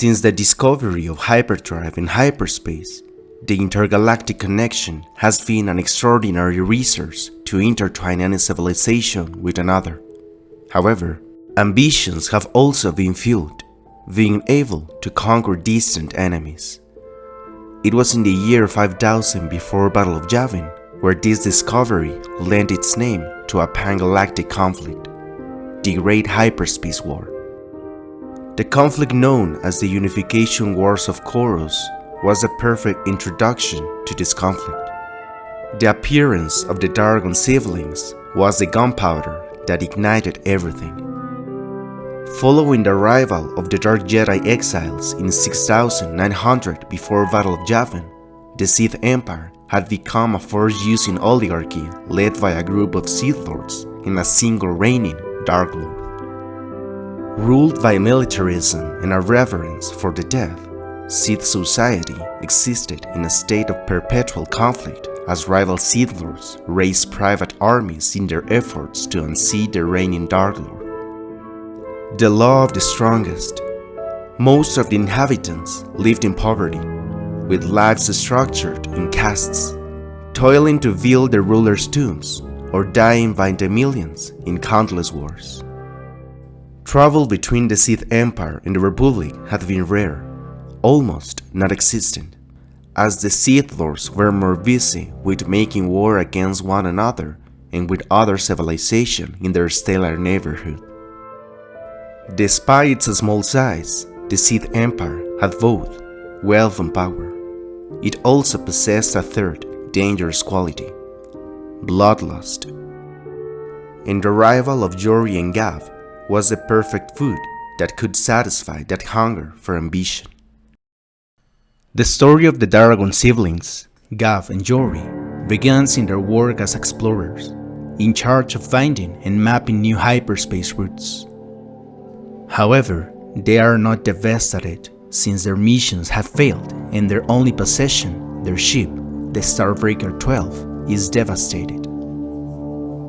Since the discovery of hyperdrive in hyperspace, the intergalactic connection has been an extraordinary resource to intertwine any civilization with another. However, ambitions have also been fueled, being able to conquer distant enemies. It was in the year 5000 before Battle of Yavin where this discovery lent its name to a pan-galactic conflict, the Great Hyperspace War. The conflict known as the Unification Wars of Koros was a perfect introduction to this conflict. The appearance of the Dargon siblings was the gunpowder that ignited everything. Following the arrival of the Dark Jedi exiles in 6900 before Battle of Yavin, the Sith Empire had become a force-using oligarchy led by a group of Sith Lords and a single reigning Dark Lord. Ruled by militarism and a reverence for the dead, Sith society existed in a state of perpetual conflict as rival Sith Lords raised private armies in their efforts to unseat the reigning Dark Lord. The law of the strongest. Most of the inhabitants lived in poverty, with lives structured in castes, toiling to build the rulers' tombs or dying by the millions in countless wars. Travel between the Sith Empire and the Republic had been rare, almost non-existent, as the Sith Lords were more busy with making war against one another and with other civilizations in their stellar neighborhood. Despite its small size, the Sith Empire had both wealth and power. It also possessed a third dangerous quality: bloodlust. And the arrival of Jory and Gav was the perfect food that could satisfy that hunger for ambition. The story of the Dargon siblings, Gav and Jory, begins in their work as explorers, in charge of finding and mapping new hyperspace routes. However, they are not the best at it, since their missions have failed and their only possession, their ship, the Starbreaker 12, is devastated.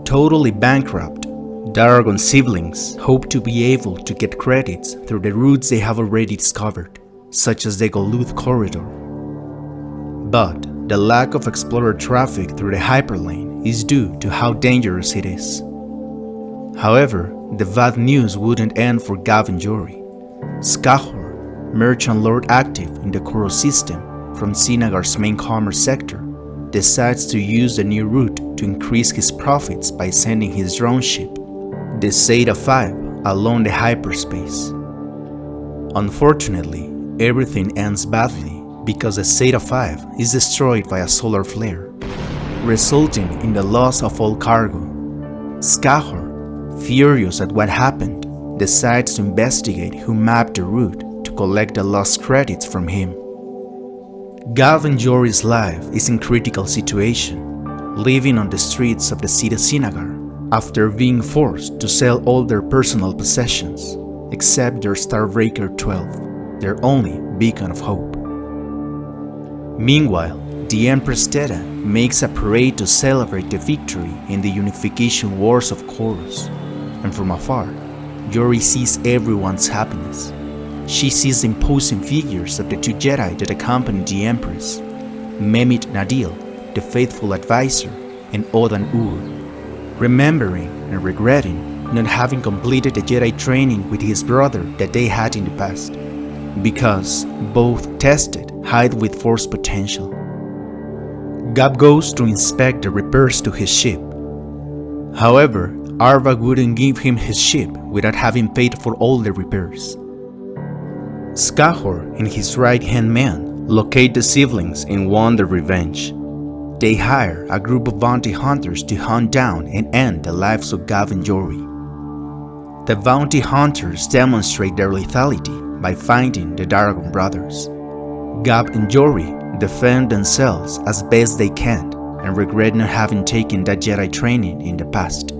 Totally bankrupt, Dargon siblings hope to be able to get credits through the routes they have already discovered, such as the Goluth Corridor. But the lack of explorer traffic through the hyperlane is due to how dangerous it is. However, the bad news wouldn't end for Gav and Jory. Skahor, merchant lord active in the Koros system from Sinagar's main commerce sector, decides to use the new route to increase his profits by sending his drone ship, the Zeta 5, along the hyperspace. Unfortunately, everything ends badly because the Zeta 5 is destroyed by a solar flare, resulting in the loss of all cargo. Skahor, furious at what happened, decides to investigate who mapped the route to collect the lost credits from him. Gav and Jory's life is in critical situation, living on the streets of the city Sinagar after being forced to sell all their personal possessions, except their Starbreaker 12, their only beacon of hope. Meanwhile, the Empress Theta makes a parade to celebrate the victory in the Unification Wars of Koros, and from afar, Jory sees everyone's happiness. She sees the imposing figures of the two Jedi that accompany the Empress, Memit Nadil, the faithful advisor, and Odan Ur, remembering and regretting not having completed the Jedi training with his brother that they had in the past, because both tested high with force potential. Gav goes to inspect the repairs to his ship. However, Arva wouldn't give him his ship without having paid for all the repairs. Skahor and his right-hand man locate the siblings and want their revenge. They hire a group of bounty hunters to hunt down and end the lives of Gav and Jory. The bounty hunters demonstrate their lethality by finding the Dargon brothers. Gav and Jory defend themselves as best they can and regret not having taken that Jedi training in the past.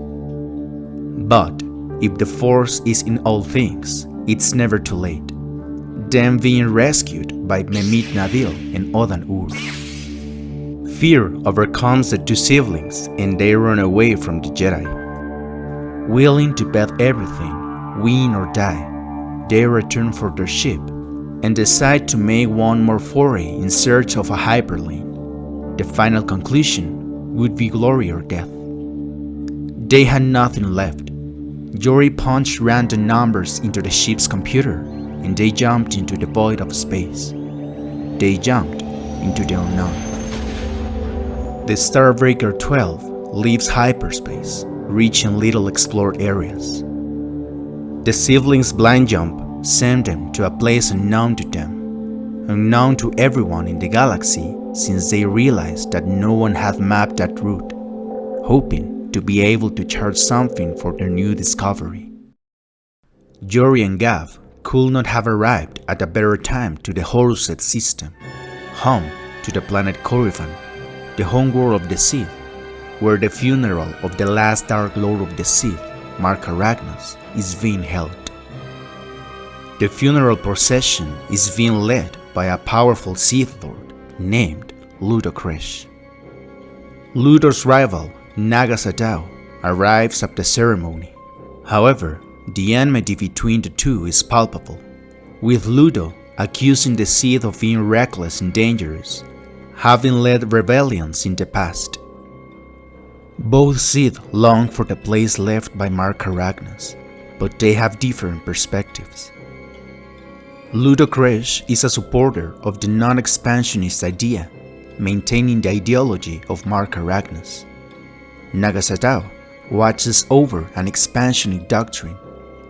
But if the Force is in all things, it's never too late. Them being rescued by Memit Nadil and Odan Ur. Fear overcomes the two siblings and they run away from the Jedi. Willing to bet everything, win or die, they return for their ship, and decide to make one more foray in search of a hyperlane. The final conclusion would be glory or death. They had nothing left. Yori punched random numbers into the ship's computer, and they jumped into the void of space. They jumped into the unknown. The Starbreaker 12 leaves hyperspace, reaching little explored areas. The siblings' blind jump sent them to a place unknown to them, unknown to everyone in the galaxy, since they realized that no one had mapped that route, hoping to be able to charge something for their new discovery. Yori and Gav could not have arrived at a better time to the Horusset system, home to the planet Corrivan, the homeworld of the Sith, where the funeral of the last Dark Lord of the Sith, Mark Arachnos, is being held. The funeral procession is being led by a powerful Sith Lord named Ludo Kresh. Ludo's rival, Naga Sadow, arrives at the ceremony. However, the enmity between the two is palpable, with Ludo accusing the Sith of being reckless and dangerous, having led rebellions in the past. Both Sith long for the place left by Mark Arachnos, but they have different perspectives. Ludo Kresh is a supporter of the non-expansionist idea, maintaining the ideology of Mark Arachnos. Naga Sadow watches over an expansionist doctrine,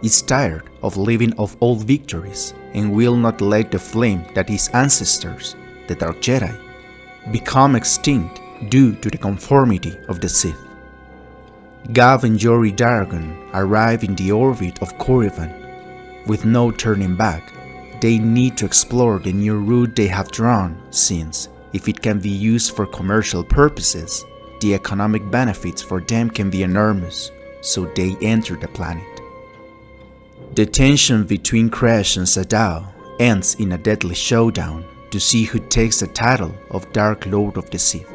is tired of living off old victories, and will not let the flame that his ancestors, the Dark Jedi, become extinct due to the conformity of the Sith. Gav and Yori Daragon arrive in the orbit of Corrivan. With no turning back, they need to explore the new route they have drawn, since, if it can be used for commercial purposes, the economic benefits for them can be enormous, so they enter the planet. The tension between Kresh and Sadow ends in a deadly showdown to see who takes the title of Dark Lord of the Sith.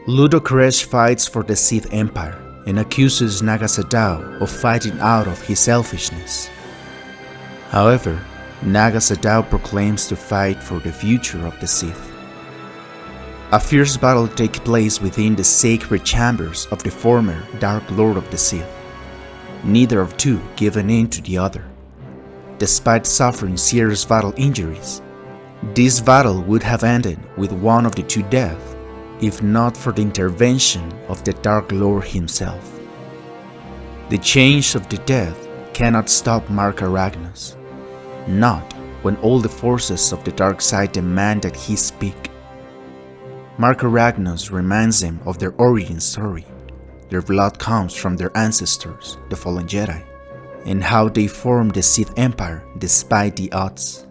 Ludo Kresh fights for the Sith Empire and accuses Naga Sadow of fighting out of his selfishness. However, Naga Sadow proclaims to fight for the future of the Sith. A fierce battle takes place within the sacred chambers of the former Dark Lord of the Sith, neither of two giving in to the other. Despite suffering serious battle injuries, this battle would have ended with one of the two dead, if not for the intervention of the Dark Lord himself. The change of the dead cannot stop Mark Arachnos, not when all the forces of the dark side demand that he speak. Mark Arachnos reminds them of their origin story. Their blood comes from their ancestors, the fallen Jedi, and how they formed the Sith Empire despite the odds.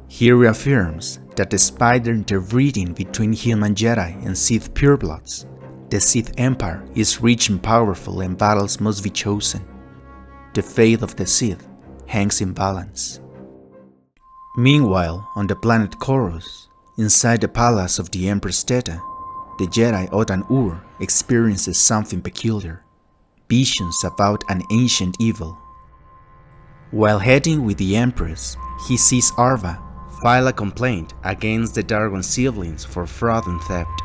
He reaffirms that despite their interbreeding between human Jedi and Sith purebloods, the Sith Empire is rich and powerful and battles must be chosen. The fate of the Sith hangs in balance. Meanwhile, on the planet Koros, inside the palace of the Empress Theta, the Jedi Odan-Ur experiences something peculiar, visions about an ancient evil. While heading with the Empress, he sees Arva file a complaint against the Dargon siblings for fraud and theft.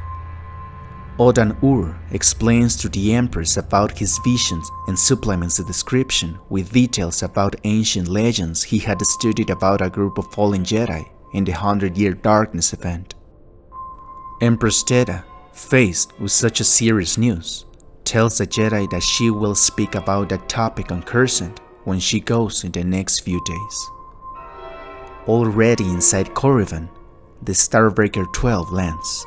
Odan-Ur explains to the Empress about his visions and supplements the description with details about ancient legends he had studied about a group of fallen Jedi in the 100-Year Darkness event. Empress Theta, faced with such a serious news, tells the Jedi that she will speak about that topic on Coruscant when she goes in the next few days. Already inside Corrivan, the Starbreaker 12 lands.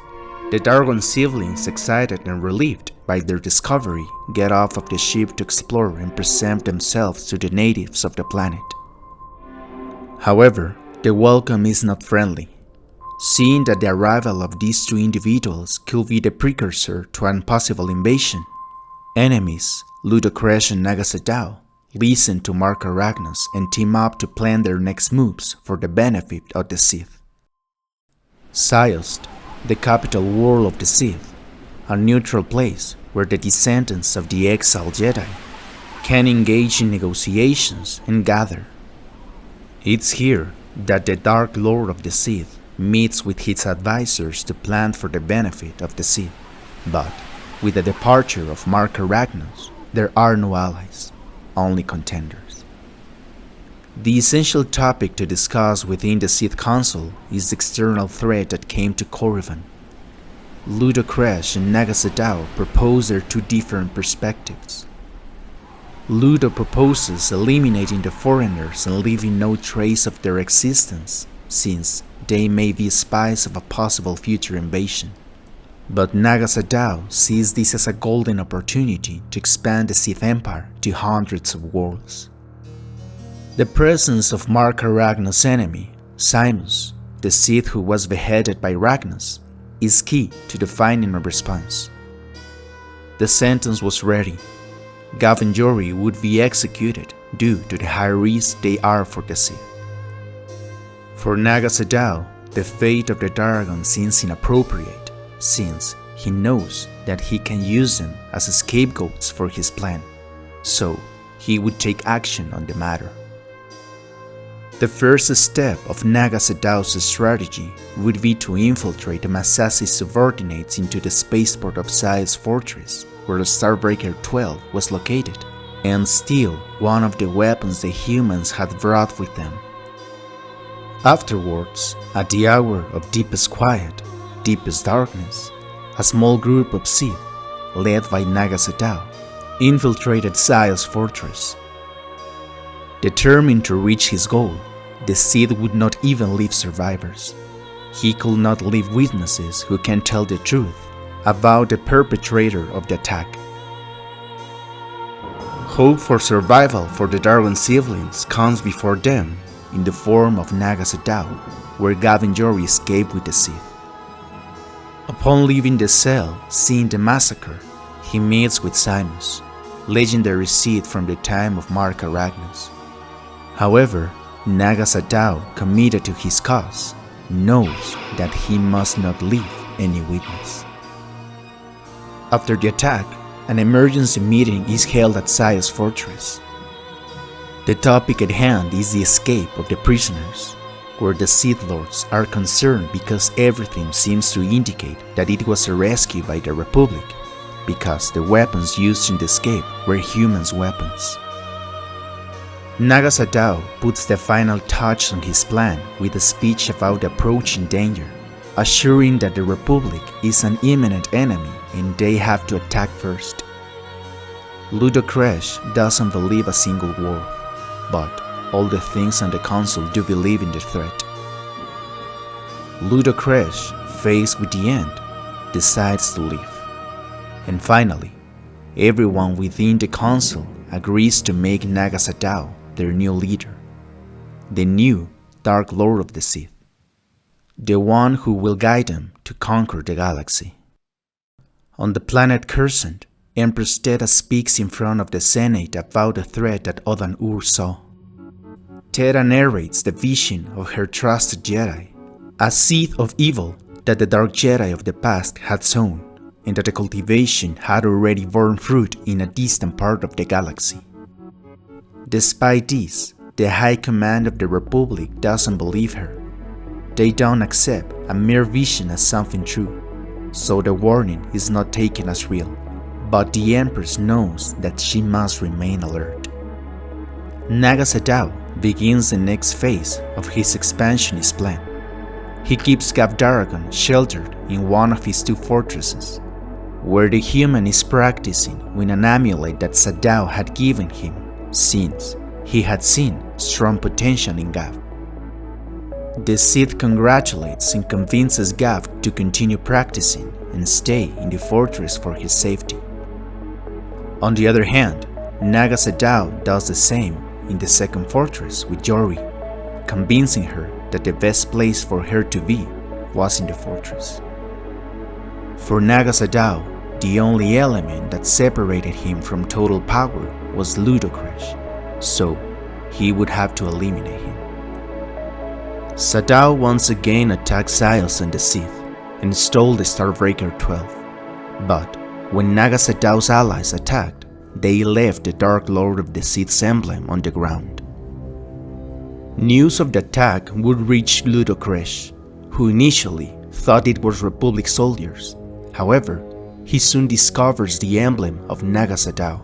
The Dargon siblings, excited and relieved by their discovery, get off of the ship to explore and present themselves to the natives of the planet. However, the welcome is not friendly. Seeing that the arrival of these two individuals could be the precursor to an possible invasion, enemies, Ludo Kresh and Naga Sadow, listen to Mark Arachnos and team up to plan their next moves for the benefit of the Sith. Ziost, the capital world of the Sith, a neutral place where the descendants of the exiled Jedi can engage in negotiations and gather. It's here that the Dark Lord of the Sith meets with his advisors to plan for the benefit of the Sith, but with the departure of Mark Arachnos, there are no allies, only contenders. The essential topic to discuss within the Sith Council is the external threat that came to Corriban. Ludo Kresh and Naga Sadow propose their two different perspectives. Ludo proposes eliminating the foreigners and leaving no trace of their existence, since they may be spies of a possible future invasion. But Naga Sadow sees this as a golden opportunity to expand the Sith Empire to hundreds of worlds. The presence of Mark Arachnos' enemy, Simus, the Sith who was beheaded by Ragnos, is key to defining a response. The sentence was ready. Gav and Jory would be executed due to the high risk they are for the Sith. For Naga Sadow, the fate of the Dragon seems inappropriate, since he knows that he can use them as scapegoats for his plan, so he would take action on the matter. The first step of Naga Sadow's strategy would be to infiltrate the Massassi subordinates into the spaceport of Sile's fortress, where the Starbreaker 12 was located, and steal one of the weapons the humans had brought with them. Afterwards, at the hour of deepest quiet, deepest darkness, a small group of Sith, led by Naga Sadow, infiltrated Sile's fortress. Determined to reach his goal, the Sith would not even leave survivors. He could not leave witnesses who can tell the truth about the perpetrator of the attack. Hope for survival for the Darwin siblings comes before them in the form of Naga Sadow, where Gav and Jory escaped with the Sith. Upon leaving the cell, seeing the massacre, he meets with Simus, legendary Sith from the time of Mark Arachnos. However, Naga Sadow, committed to his cause, knows that he must not leave any witness. After the attack, an emergency meeting is held at Sile's fortress. The topic at hand is the escape of the prisoners, where the Sith Lords are concerned because everything seems to indicate that it was a rescue by the Republic, because the weapons used in the escape were humans' weapons. Naga Sadow puts the final touch on his plan with a speech about the approaching danger, assuring that the Republic is an imminent enemy and they have to attack first. Ludo Kresh doesn't believe a single word, but all the things on the Council do believe in the threat. Ludo Kresh, faced with the end, decides to leave. And finally, everyone within the Council agrees to make Naga Sadow their new leader, the new Dark Lord of the Sith, the one who will guide them to conquer the galaxy. On the planet Cursant, Empress Teta speaks in front of the Senate about the threat that Odan-Ur saw. Teta narrates the vision of her trusted Jedi, a seed of evil that the Dark Jedi of the past had sown, and that the cultivation had already borne fruit in a distant part of the galaxy. Despite this, the High Command of the Republic doesn't believe her. They don't accept a mere vision as something true, so the warning is not taken as real, but the Empress knows that she must remain alert. Naga Sadow begins the next phase of his expansionist plan. He keeps Gav Daragon sheltered in one of his two fortresses, where the human is practicing with an amulet that Sadow had given him, since he had seen strong potential in Gav. The Sith congratulates and convinces Gav to continue practicing and stay in the fortress for his safety. On the other hand, Naga Sadow does the same in the second fortress with Jory, convincing her that the best place for her to be was in the fortress. For Naga Sadow, the only element that separated him from total power was Ludo Kresh, so he would have to eliminate him. Sadow once again attacked Siles and the Sith and stole the Starbreaker 12, but when Naga Sadow's allies attacked, they left the Dark Lord of the Sith's emblem on the ground. News of the attack would reach Ludocresh, who initially thought it was Republic soldiers. However, he soon discovers the emblem of Naga Sadow.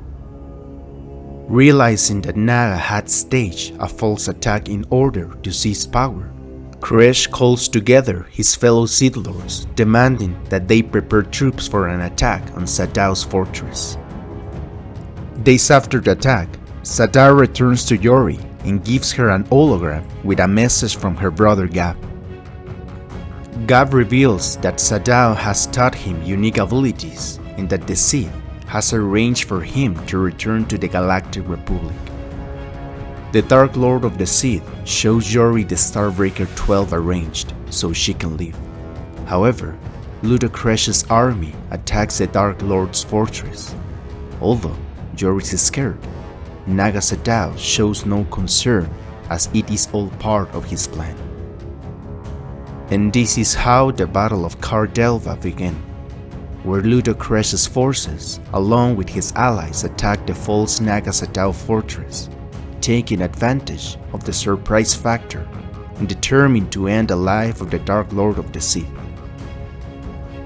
Realizing that Naga had staged a false attack in order to seize power, Kresh calls together his fellow Sith Lords, demanding that they prepare troops for an attack on Sadow's fortress. Days after the attack, Sadow returns to Yori and gives her an hologram with a message from her brother Gab. Gab reveals that Sadow has taught him unique abilities and that the Sith has arranged for him to return to the Galactic Republic. The Dark Lord of the Sith shows Yori the Starbreaker 12 arranged so she can leave. However, Ludocresh's army attacks the Dark Lord's fortress. Although Yori is scared, Naga Sadow shows no concern as it is all part of his plan. And this is how the Battle of Car Delva began, where Ludocresh's forces, along with his allies, attacked the false Naga Sadow fortress, taking advantage of the surprise factor and determined to end the life of the Dark Lord of the Sith.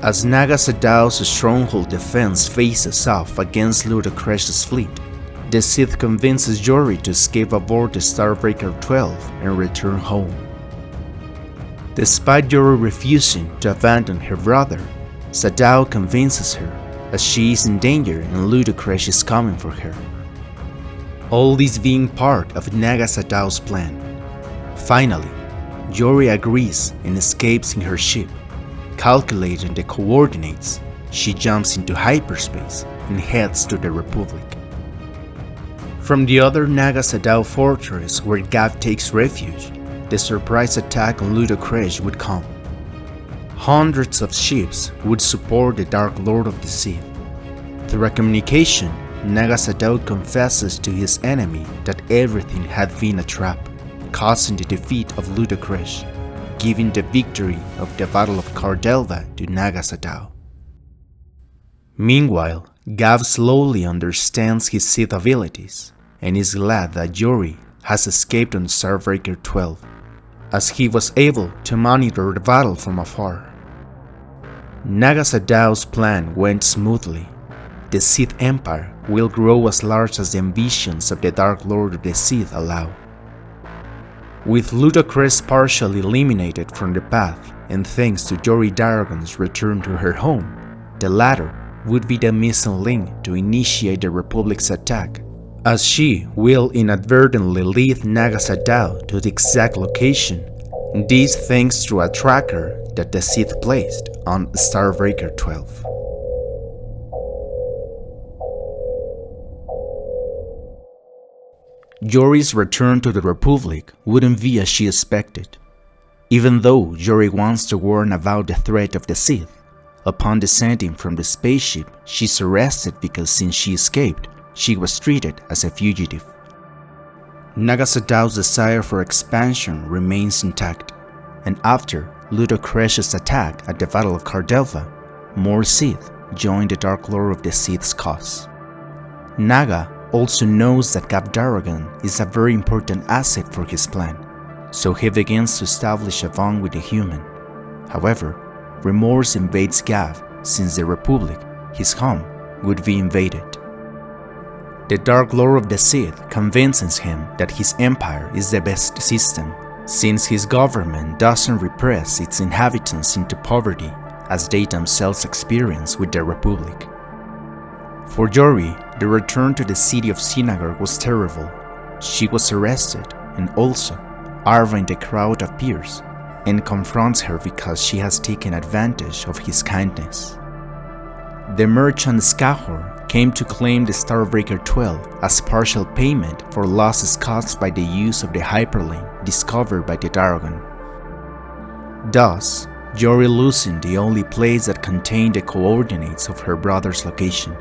As Naga Sadow's stronghold defense faces off against Ludocresh's fleet, the Sith convinces Yori to escape aboard the Starbreaker 12 and return home. Despite Yori refusing to abandon her brother, Sadow convinces her as she is in danger and Ludocresh is coming for her. All this being part of Naga Sadow's plan. Finally, Yori agrees and escapes in her ship. Calculating the coordinates, she jumps into hyperspace and heads to the Republic. From the other Naga Sadow fortress where Gab takes refuge, the surprise attack on Ludocresh would come. Hundreds of ships would support the Dark Lord of the Sith. Through a communication, Naga Sadow confesses to his enemy that everything had been a trap, causing the defeat of Ludocresh, giving the victory of the Battle of Car Delva to Naga Sadow. Meanwhile, Gab slowly understands his Sith abilities and is glad that Yori has escaped on Starbreaker 12, as he was able to monitor the battle from afar. Naga Sadow's plan went smoothly. The Sith Empire will grow as large as the ambitions of the Dark Lord of the Sith allow. With Ludocresh partially eliminated from the path and thanks to Yori Daragon's return to her home, the latter would be the missing link to initiate the Republic's attack, as she will inadvertently lead Naga Sadow to the exact location, this thanks to a tracker that the Sith placed on Starbreaker 12. Yori's return to the Republic wouldn't be as she expected. Even though Yori wants to warn about the threat of the Sith, upon descending from the spaceship, she's arrested because since she escaped, she was treated as a fugitive. Naga Sadow's desire for expansion remains intact, and after Ludocresh's attack at the Battle of Car Delva, more Sith joined the Dark Lord of the Sith's cause. Naga also knows that Gab Daragon is a very important asset for his plan, so he begins to establish a bond with the human. However, remorse invades Gab since the Republic, his home, would be invaded. The Dark Lord of the Sith convinces him that his empire is the best system, since his government doesn't repress its inhabitants into poverty as they themselves experience with the Republic. For Yori, the return to the city of Synagogue was terrible. She was arrested, and also, Arva in the crowd appears and confronts her because she has taken advantage of his kindness. The merchant Skahor came to claim the Starbreaker 12 as partial payment for losses caused by the use of the hyperlink discovered by the Daragon. Thus, Yori losing the only place that contained the coordinates of her brother's location.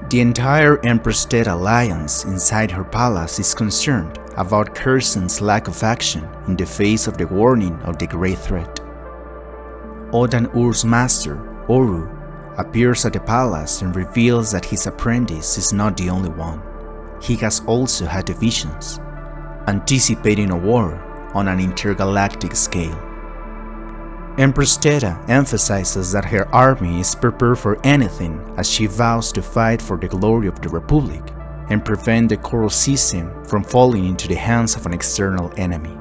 The entire Empress Dead Alliance inside her palace is concerned about Curzon's lack of action in the face of the warning of the Great Threat. Odan Ur's master, Oru, appears at the palace and reveals that his apprentice is not the only one. He has also had visions. anticipating a war on an intergalactic scale. Empress Theta emphasizes that her army is prepared for anything as she vows to fight for the glory of the Republic and prevent the coral system from falling into the hands of an external enemy.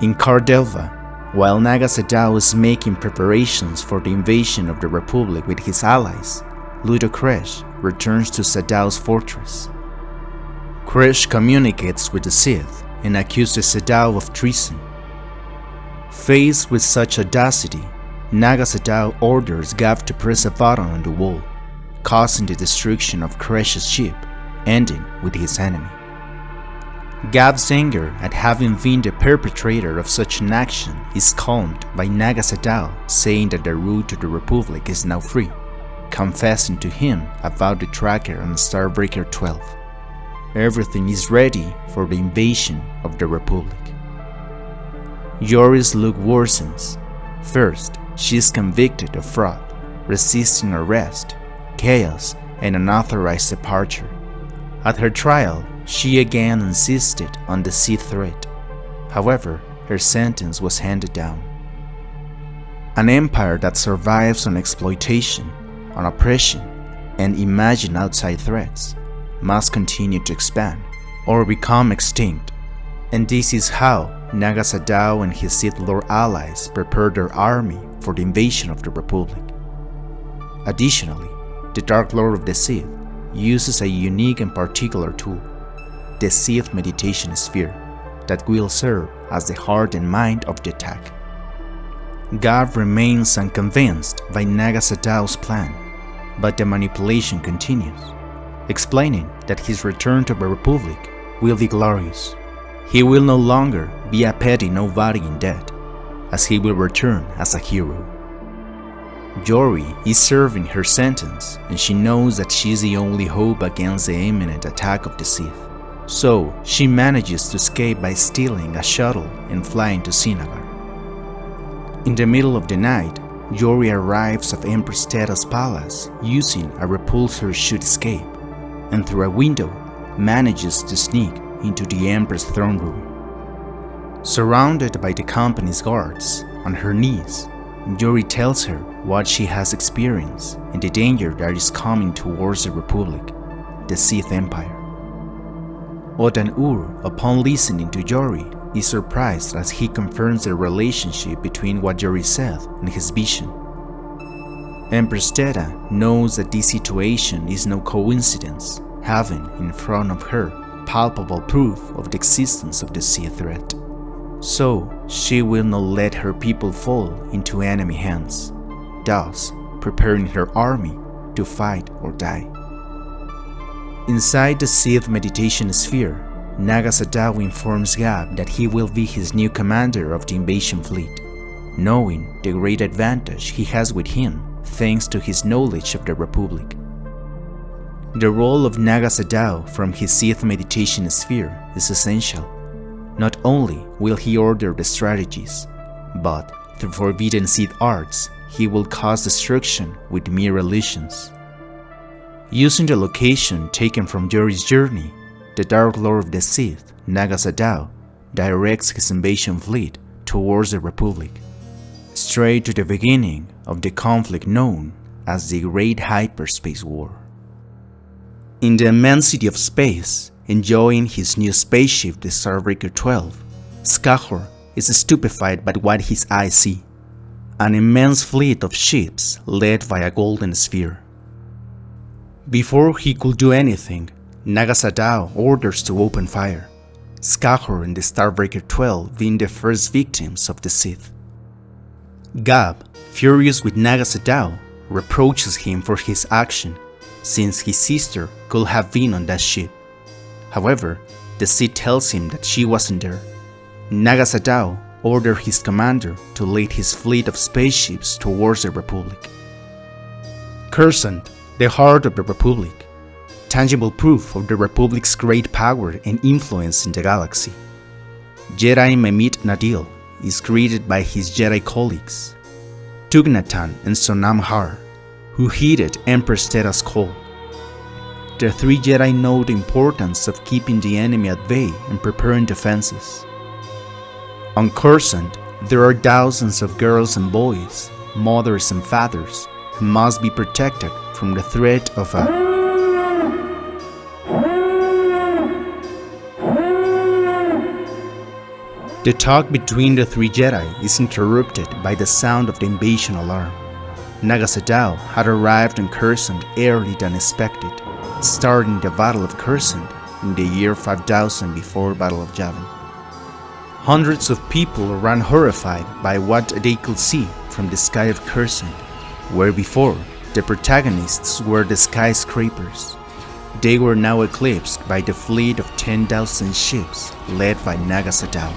In Cardelva, while Naga Sadow is making preparations for the invasion of the Republic with his allies, Ludo Kresh returns to Sadow's fortress. Kresh communicates with the Sith and accuses Sadow of treason. Faced with such audacity, Naga Sadow orders Gav to press a button on the wall, causing the destruction of Kresh's ship, ending with his enemy. Gav's anger at having been the perpetrator of such an action is calmed by Naga Sadow saying that the route to the Republic is now free, confessing to him about the tracker on Starbreaker 12. Everything is ready for the invasion of the Republic. Yori's look worsens. First, she is convicted of fraud, resisting arrest, chaos, and unauthorized departure. At her trial, she again insisted on the Sith threat. However, her sentence was handed down. An empire that survives on exploitation, on oppression, and imagined outside threats must continue to expand or become extinct. And this is how Naga Sadow and his Sith Lord allies prepared their army for the invasion of the Republic. Additionally, the Dark Lord of the Sith uses a unique and particular tool, the Sith Meditation Sphere, that will serve as the heart and mind of the attack. Gav remains unconvinced by Naga Sadow's plan, but the manipulation continues, explaining that his return to the Republic will be glorious. He will no longer be a petty nobody in debt, as he will return as a hero. Yori is serving her sentence, and she knows that she is the only hope against the imminent attack of the Sith. So, she manages to escape by stealing a shuttle and flying to Sinagar. In the middle of the night, Yori arrives at Empress Theta's palace using a repulsor chute escape, and through a window manages to sneak into the Empress throne room. Surrounded by the company's guards, on her knees, Yori tells her what she has experienced and the danger that is coming towards the Republic, the Sith Empire. Odan-Ur, upon listening to Yori, is surprised as he confirms the relationship between what Yori said and his vision. Empress Theta knows that this situation is no coincidence, having in front of her palpable proof of the existence of the Sith threat. So, she will not let her people fall into enemy hands, thus preparing her army to fight or die. Inside the Sith Meditation Sphere, Naga Sadow informs Gav that he will be his new commander of the invasion fleet, knowing the great advantage he has with him thanks to his knowledge of the Republic. The role of Naga Sadow from his Sith Meditation Sphere is essential. Not only will he order the strategies, but through forbidden Sith arts, he will cause destruction with mere illusions. Using the location taken from Yori's journey, the Dark Lord of the Sith, Naga Sadow, directs his invasion fleet towards the Republic, straight to the beginning of the conflict known as the Great Hyperspace War. In the immensity of space, enjoying his new spaceship, the Starbreaker 12, Skahor is stupefied by what his eyes see: an immense fleet of ships led by a golden sphere. Before he could do anything, Naga Sadow orders to open fire, Skahor and the Starbreaker 12 being the first victims of the Sith. Gav, furious with Naga Sadow, reproaches him for his action, since his sister could have been on that ship. However, the Sith tells him that she wasn't there. Naga Sadow ordered his commander to lead his fleet of spaceships towards the Republic. Coruscant, the heart of the Republic, tangible proof of the Republic's great power and influence in the galaxy. Jedi Memit Nadil is greeted by his Jedi colleagues, Tugnatan and Sonam Har, who heeded Empress Theta's call. the three Jedi know the importance of keeping the enemy at bay and preparing defenses. On Coruscant, there are thousands of girls and boys, mothers and fathers, who must be protected from the threat of a The talk between the three Jedi is interrupted by the sound of the invasion alarm. Naga Sadow had arrived on Coruscant earlier than expected, starting the Battle of Coruscant in the year 5000 before Battle of Yavin. Hundreds of people ran horrified by what they could see from the sky of Coruscant, where before the protagonists were the skyscrapers. They were now eclipsed by the fleet of 10,000 ships led by Naga Sadow.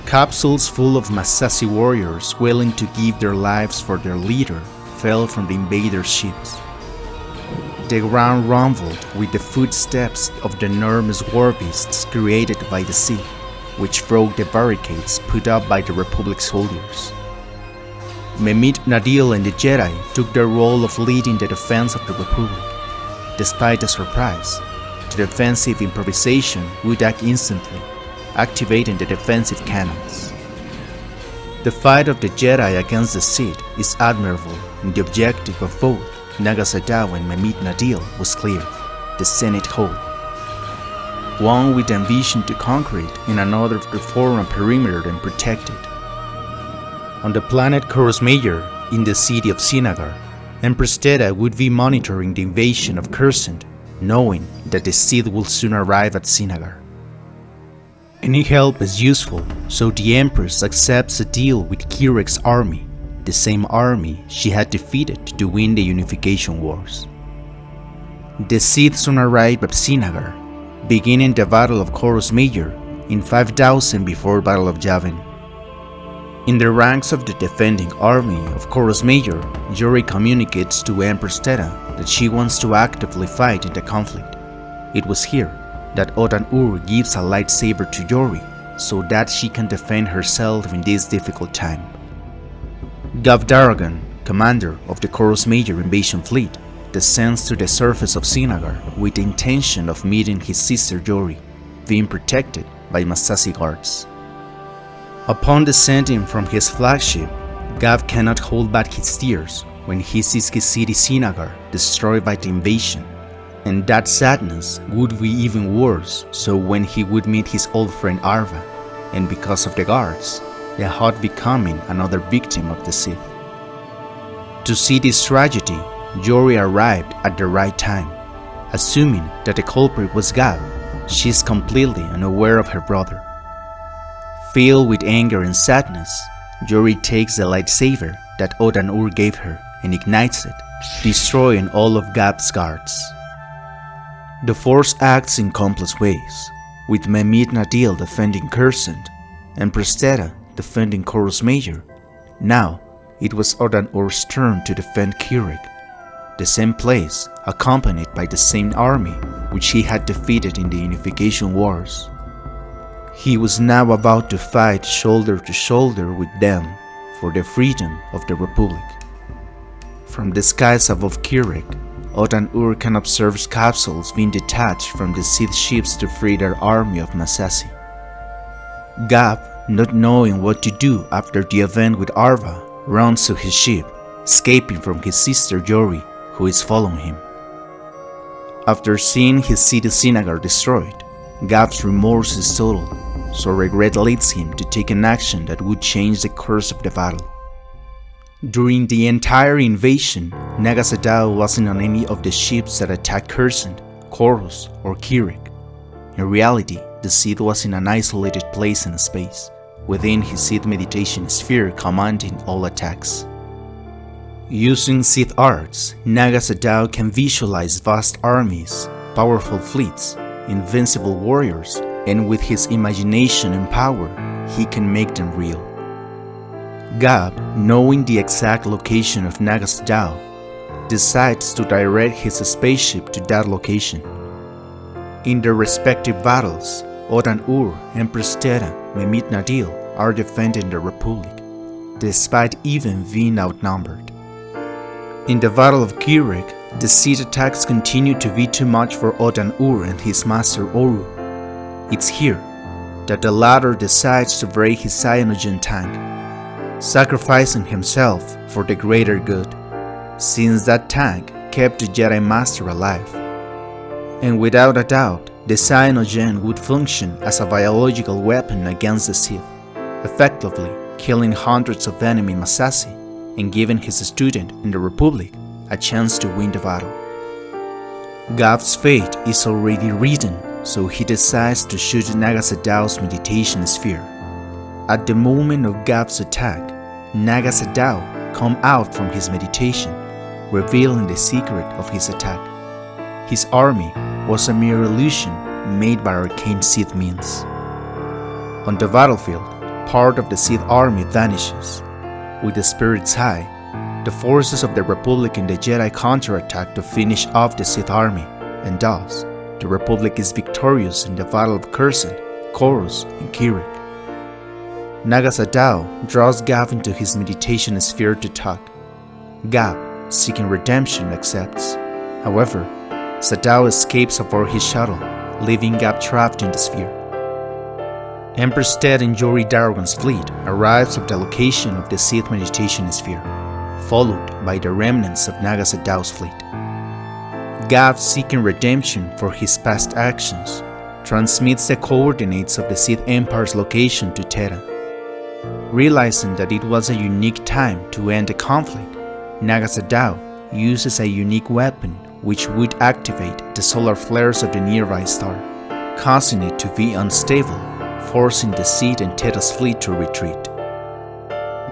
Capsules full of Massassi warriors willing to give their lives for their leader fell from the invaders' ships. The ground rumbled with the footsteps of the enormous war beasts created by the sea, which broke the barricades put up by the Republic soldiers. Memit Nadil and the Jedi took the role of leading the defense of the Republic. Despite the surprise, the defensive improvisation would act instantly, activating the defensive cannons. The fight of the Jedi against the Sith is admirable, and the objective of both Naga Sadow and Memit Nadil was clear: the Senate Hall. One with the ambition to conquer it, and another to form a perimeter and protect it. On the planet Corus Major, in the city of Sinagar, Empress Theta would be monitoring the invasion of Coruscant, knowing that the Sith will soon arrive at Sinagar. Any help is useful, so the Empress accepts a deal with Kirek's army, the same army she had defeated to win the Unification Wars. The Sith soon arrive at Sinagar, beginning the Battle of Corus Major in 5000 before Battle of Yavin. In the ranks of the defending army of Corus Major, Yori communicates to Empress Theta that she wants to actively fight in the conflict. It was here that Otan-Ur gives a lightsaber to Yori so that she can defend herself in this difficult time. Gav Daragon, commander of the Corus Major invasion fleet, descends to the surface of Sinagar with the intention of meeting his sister Yori, being protected by Massassi guards. Upon descending from his flagship, Gav cannot hold back his tears when he sees his city Sinagar destroyed by the invasion, and that sadness would be even worse so when he would meet his old friend Arva, and because of the guards, the Hutt becoming another victim of the Sith. To see this tragedy, Yori arrived at the right time. Assuming that the culprit was Gav, she is completely unaware of her brother. Filled with anger and sadness, Yori takes the lightsaber that Otan-Ur gave her and ignites it, destroying all of Gav's guards. The Force acts in complex ways, with Memit Nadil defending Coruscant, and Empress Theta defending Corus Major. Now, it was Otan-Ur's turn to defend Kirek, the same place accompanied by the same army which he had defeated in the Unification Wars. He was now about to fight shoulder to shoulder with them for the freedom of the Republic. From the skies above Kirek, Otan-Ur can observe capsules being detached from the Sith ships to free their army of Massassi. Gav, not knowing what to do after the event with Arva, runs to his ship, escaping from his sister Yori, who is following him. After seeing his city Sinagar destroyed, Gav's remorse is total, so regret leads him to take an action that would change the course of the battle. During the entire invasion, Naga Sadow wasn't on any of the ships that attacked Coruscant, Corus, or Kirek. In reality, the Sith was in an isolated place in space, within his Sith meditation sphere commanding all attacks. Using Sith arts, Naga Sadow can visualize vast armies, powerful fleets, invincible warriors, and with his imagination and power, he can make them real. Gav, knowing the exact location of Naga Sadow, decides to direct his spaceship to that location. In their respective battles, Otan-Ur, Empress Theta, Memit Nadil are defending the Republic, despite even being outnumbered. In the Battle of Kirek, the Sith attacks continue to be too much for Odan-Ur and his master Oru. It's here that the latter decides to break his cyanogen tank, sacrificing himself for the greater good, since that tank kept the Jedi Master alive. And without a doubt, the cyanogen would function as a biological weapon against the Sith, effectively killing hundreds of enemy Massassi and giving his student in the Republic a chance to win the battle. Gav's fate is already written, so he decides to shoot Naga Sadow's meditation sphere. At the moment of Gav's attack, Naga Sadow comes out from his meditation, revealing the secret of his attack. His army was a mere illusion made by arcane Sith means. On the battlefield, part of the Sith army vanishes. With the spirits high, the forces of the Republic and the Jedi counterattack to finish off the Sith army, and thus, the Republic is victorious in the Battle of Cursen, Korus, and Kirik. Naga Sadow draws Gav into his meditation sphere to talk. Gav, seeking redemption, accepts. However, Sadow escapes aboard his shuttle, leaving Gav trapped in the sphere. Empress Ted and Jory Dargon's fleet arrives at the location of the Sith meditation sphere, followed by the remnants of Naga Sadow's fleet. Gav, seeking redemption for his past actions, transmits the coordinates of the Sith Empire's location to Terra. Realizing that it was a unique time to end the conflict, Naga Sadow uses a unique weapon which would activate the solar flares of the nearby star, causing it to be unstable, forcing the Sith and Terra's fleet to retreat.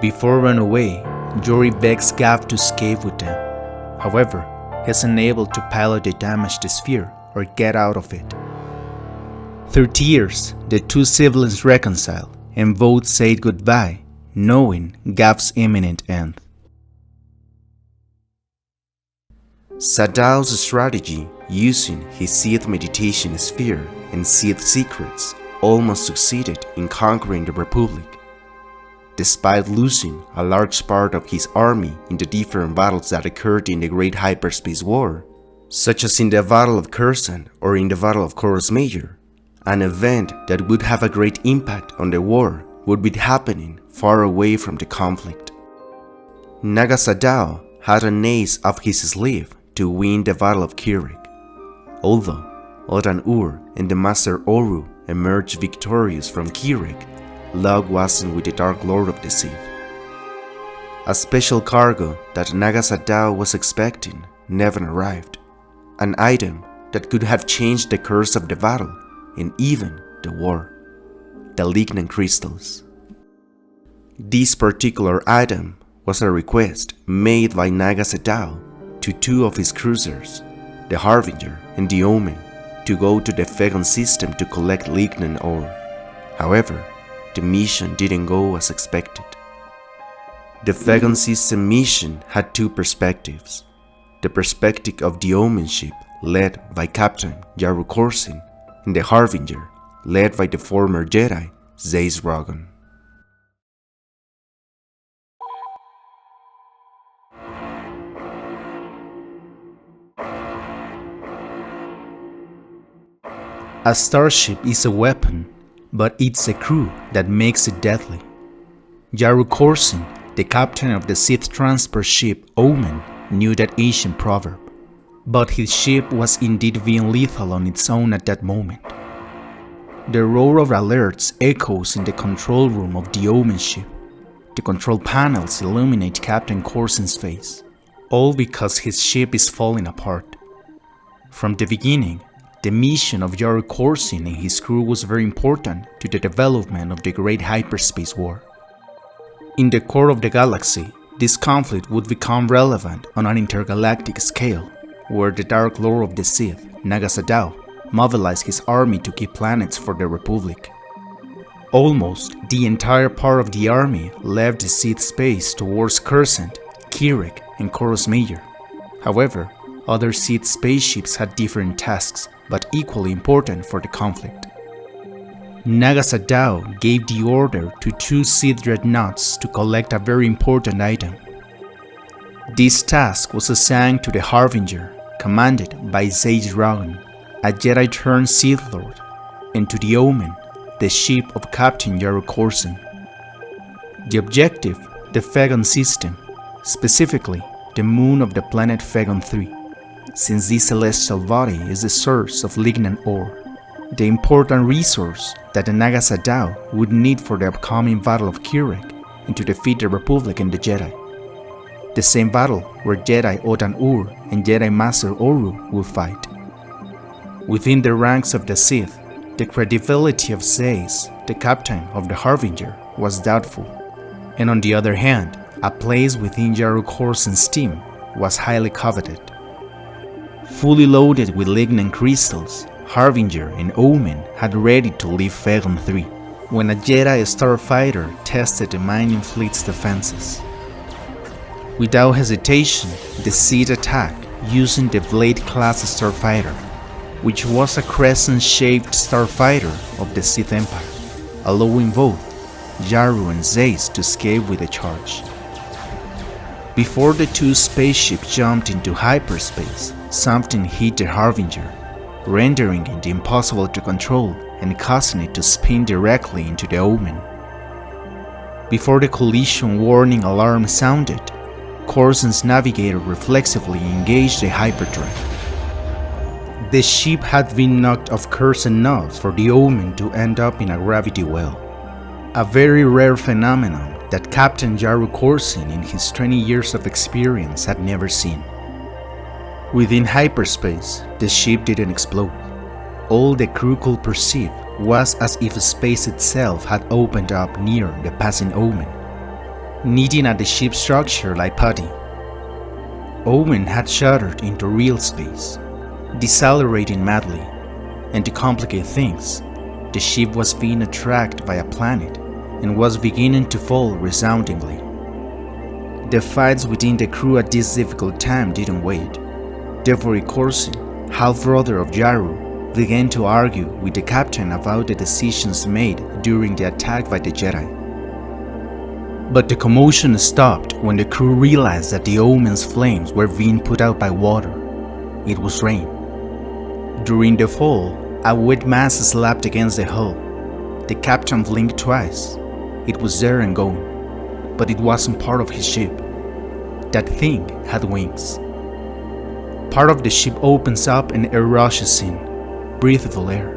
Before running away, Jory begs Gav to escape with them. However, he is unable to pilot the damaged sphere or get out of it. Through tears, the two siblings reconcile and both say goodbye, knowing Gav's imminent end. Sadow's strategy using his Sith meditation sphere and Sith secrets almost succeeded in conquering the Republic. Despite losing a large part of his army in the different battles that occurred in the Great Hyperspace War, such as in the Battle of Cursen or in the Battle of Korus Major, an event that would have a great impact on the war would be happening far away from the conflict. Naga Sadow had an ace up his sleeve to win the Battle of Kirik. Although Odan-Ur and the Master Oru emerged victorious from Kirik, luck wasn't with the Dark Lord of the Sith. A special cargo that Naga Sadow was expecting never arrived, an item that could have changed the course of the battle and even the war: the lignan crystals. This particular item was a request made by Naga Sadow to two of his cruisers, the Harbinger and the Omen, to go to the Phaegon system to collect lignan ore. However, the mission didn't go as expected. The Phaegon system mission had two perspectives: the perspective of the Omen ship led by Captain Yaru Korsin, and the Harbinger led by the former Jedi Zeiss Rogan. A starship is a weapon, but it's the crew that makes it deadly. Yaru Korsin, the captain of the Sith transport ship Omen, knew that ancient proverb, but his ship was indeed being lethal on its own at that moment. The roar of alerts echoes in the control room of the Omen ship. The control panels illuminate Captain Korsin's face, all because his ship is falling apart. From the beginning, the mission of Yaru Korsin and his crew was very important to the development of the Great Hyperspace War. In the core of the galaxy, this conflict would become relevant on an intergalactic scale, where the Dark Lord of the Sith, Naga Sadow, mobilized his army to keep planets for the Republic. Almost the entire part of the army left the Sith space towards Cursen, Kirik, and Korus Major. However, other Sith spaceships had different tasks, but equally important for the conflict. Naga Sadow gave the order to two Sith dreadnoughts to collect a very important item. This task was assigned to the Harbinger, commanded by Sage Dragon, a Jedi turned Sith Lord, and to the Omen, the ship of Captain Jaru Corson. The objective, the Phaegon system, specifically the moon of the planet Phaegon 3, since this celestial body is the source of lignant ore, the important resource that the Nagasa Dao would need for the upcoming Battle of Kirek and to defeat the Republic and the Jedi. The same battle where Jedi Otan Ur and Jedi Master Oru will fight. Within the ranks of the Sith, the credibility of Zeiss, the captain of the Harbinger, was doubtful, and on the other hand, a place within Jaru Corson's team was highly coveted. Fully loaded with lignant crystals, Harbinger and Omen had ready to leave Phaegon 3 when a Jedi starfighter tested the mining fleet's defenses. Without hesitation, the Sith attacked using the Blade-class starfighter, which was a crescent-shaped starfighter of the Sith Empire, allowing both Jaru and Zeiss to escape with a charge. Before the two spaceships jumped into hyperspace, something hit the Harbinger, rendering it impossible to control and causing it to spin directly into the Omen. Before the collision warning alarm sounded, Corson's navigator reflexively engaged the hyperdrive. The ship had been knocked off course enough for the Omen to end up in a gravity well, a very rare phenomenon that Captain Jaru Corson in his 20 years of experience had never seen. Within hyperspace, the ship didn't explode. All the crew could perceive was as if space itself had opened up near the passing Omen, knitting at the ship's structure like putty. Omen had shuddered into real space, decelerating madly, and to complicate things, the ship was being attracted by a planet and was beginning to fall resoundingly. The fights within the crew at this difficult time didn't wait. Devory Corson, half-brother of Jaru, began to argue with the captain about the decisions made during the attack by the Jedi. But the commotion stopped when the crew realized that the Omen's flames were being put out by water. It was rain. During the fall, a wet mass slapped against the hull. The captain blinked twice. It was there and gone, but it wasn't part of his ship. That thing had wings. Part of the ship opens up and air rushes in, breathable air.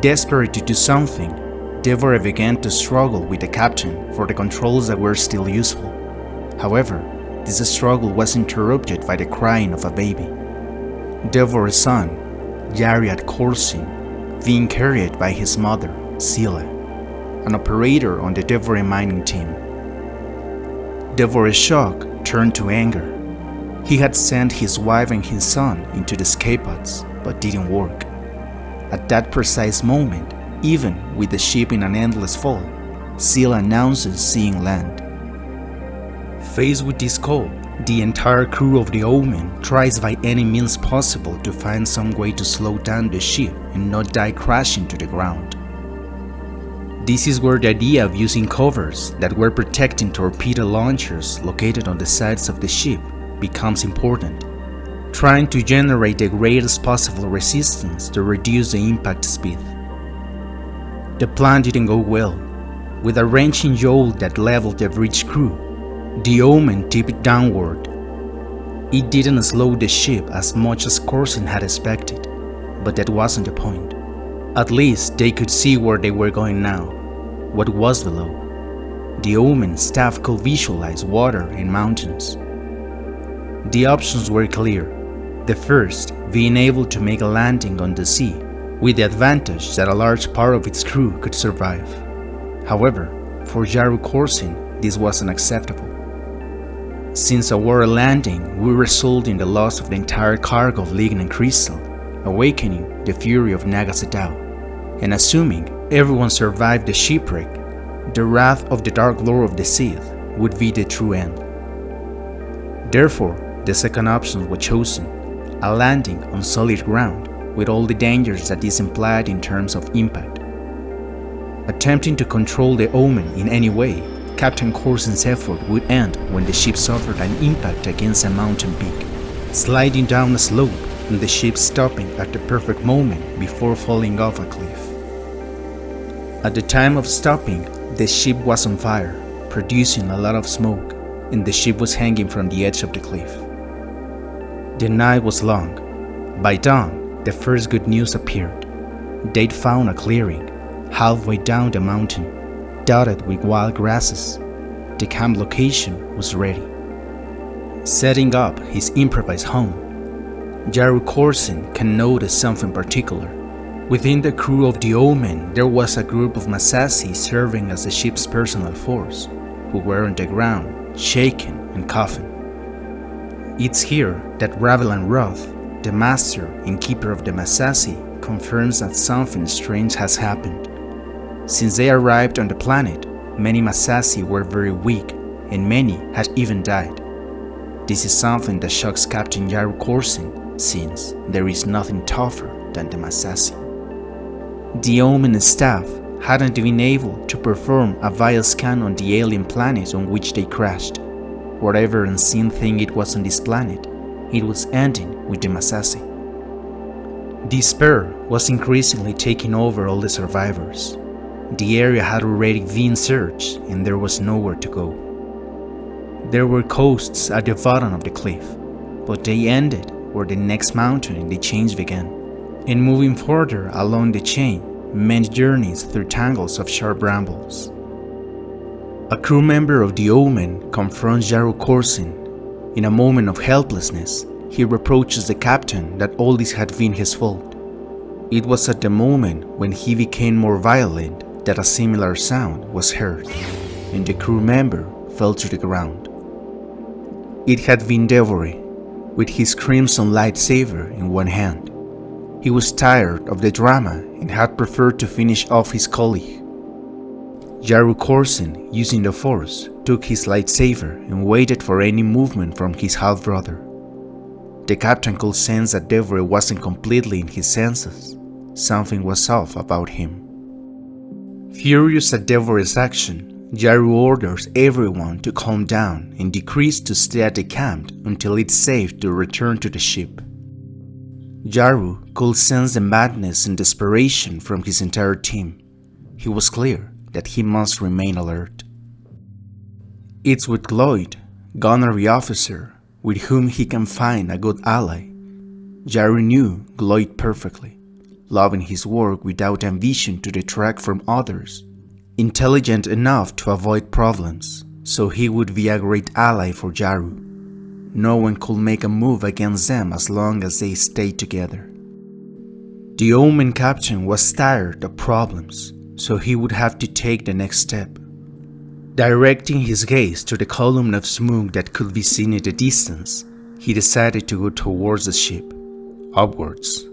Desperate to do something, Deborah began to struggle with the captain for the controls that were still useful. However, this struggle was interrupted by the crying of a baby. Deborah's son, Yariat Corsin, being carried by his mother, Sila, an operator on the Deborah mining team. Deborah's shock turned to anger. He had sent his wife and his son into the escape pods, but didn't work. At that precise moment, even with the ship in an endless fall, Sila announces seeing land. Faced with this call, the entire crew of the Omen tries by any means possible to find some way to slow down the ship and not die crashing to the ground. This is where the idea of using covers that were protecting torpedo launchers located on the sides of the ship becomes important, trying to generate the greatest possible resistance to reduce the impact speed. The plan didn't go well. With a wrenching jolt that leveled the bridge crew, the Omen tipped downward. It didn't slow the ship as much as Corson had expected, but that wasn't the point. At least they could see where they were going now, what was below. The Omen staff could visualize water and mountains. The options were clear. The first, being able to make a landing on the sea, with the advantage that a large part of its crew could survive. However, for Jaru Corsin, this was unacceptable. Since a water landing would result in the loss of the entire cargo of Lignant Crystal, awakening the fury of Nagasa Dao, and assuming everyone survived the shipwreck, the wrath of the Dark Lord of the Sith would be the true end. Therefore, the second option was chosen, a landing on solid ground with all the dangers that this implied in terms of impact. Attempting to control the Omen in any way Captain Corsin's effort would end when the ship suffered an impact against a mountain peak, sliding down a slope and the ship stopping at the perfect moment before falling off a cliff. At the time of stopping, the ship was on fire, producing a lot of smoke, and the ship was hanging from the edge of the cliff. The night was long. By dawn, the first good news appeared. They'd found a clearing, halfway down the mountain, dotted with wild grasses. The camp location was ready. Setting up his improvised home, Jaru Corsin can notice something particular. Within the crew of the Omen, there was a group of Massassi serving as the ship's personal force, who were on the ground, shaking and coughing. It's here that Ravelan Roth, the master and keeper of the Massassi, confirms that something strange has happened. Since they arrived on the planet, many Massassi were very weak, and many had even died. This is something that shocks Captain Jaru Corsin, since there is nothing tougher than the Massassi. The Omen staff hadn't been able to perform a vital scan on the alien planet on which they crashed. Whatever unseen thing it was on this planet, it was ending with the Massassi. Despair was increasingly taking over all the survivors. The area had already been searched and there was nowhere to go. There were coasts at the bottom of the cliff, but they ended where the next mountain in the chain began, and moving further along the chain meant journeys through tangles of sharp brambles. A crew member of the Omen confronts Jaru Corsin. In a moment of helplessness, he reproaches the captain that all this had been his fault. It was at the moment when he became more violent that a similar sound was heard, and the crew member fell to the ground. It had been Devory, with his crimson lightsaber in one hand. He was tired of the drama and had preferred to finish off his colleague. Jaru Corsin, using the Force, took his lightsaber and waited for any movement from his half-brother. The captain could sense that Devory wasn't completely in his senses. Something was off about him. Furious at Devory's action, Jaru orders everyone to calm down and decrees to stay at the camp until it's safe to return to the ship. Jaru could sense the madness and desperation from his entire team. He was clear that he must remain alert. It's with Gloyd, gunnery officer, with whom he can find a good ally. Jaru knew Gloyd perfectly, loving his work without ambition to detract from others, intelligent enough to avoid problems, so he would be a great ally for Jaru. No one could make a move against them as long as they stayed together. The Omen captain was tired of problems, so he would have to take the next step. Directing his gaze to the column of smoke that could be seen in the distance, he decided to go towards the ship, upwards.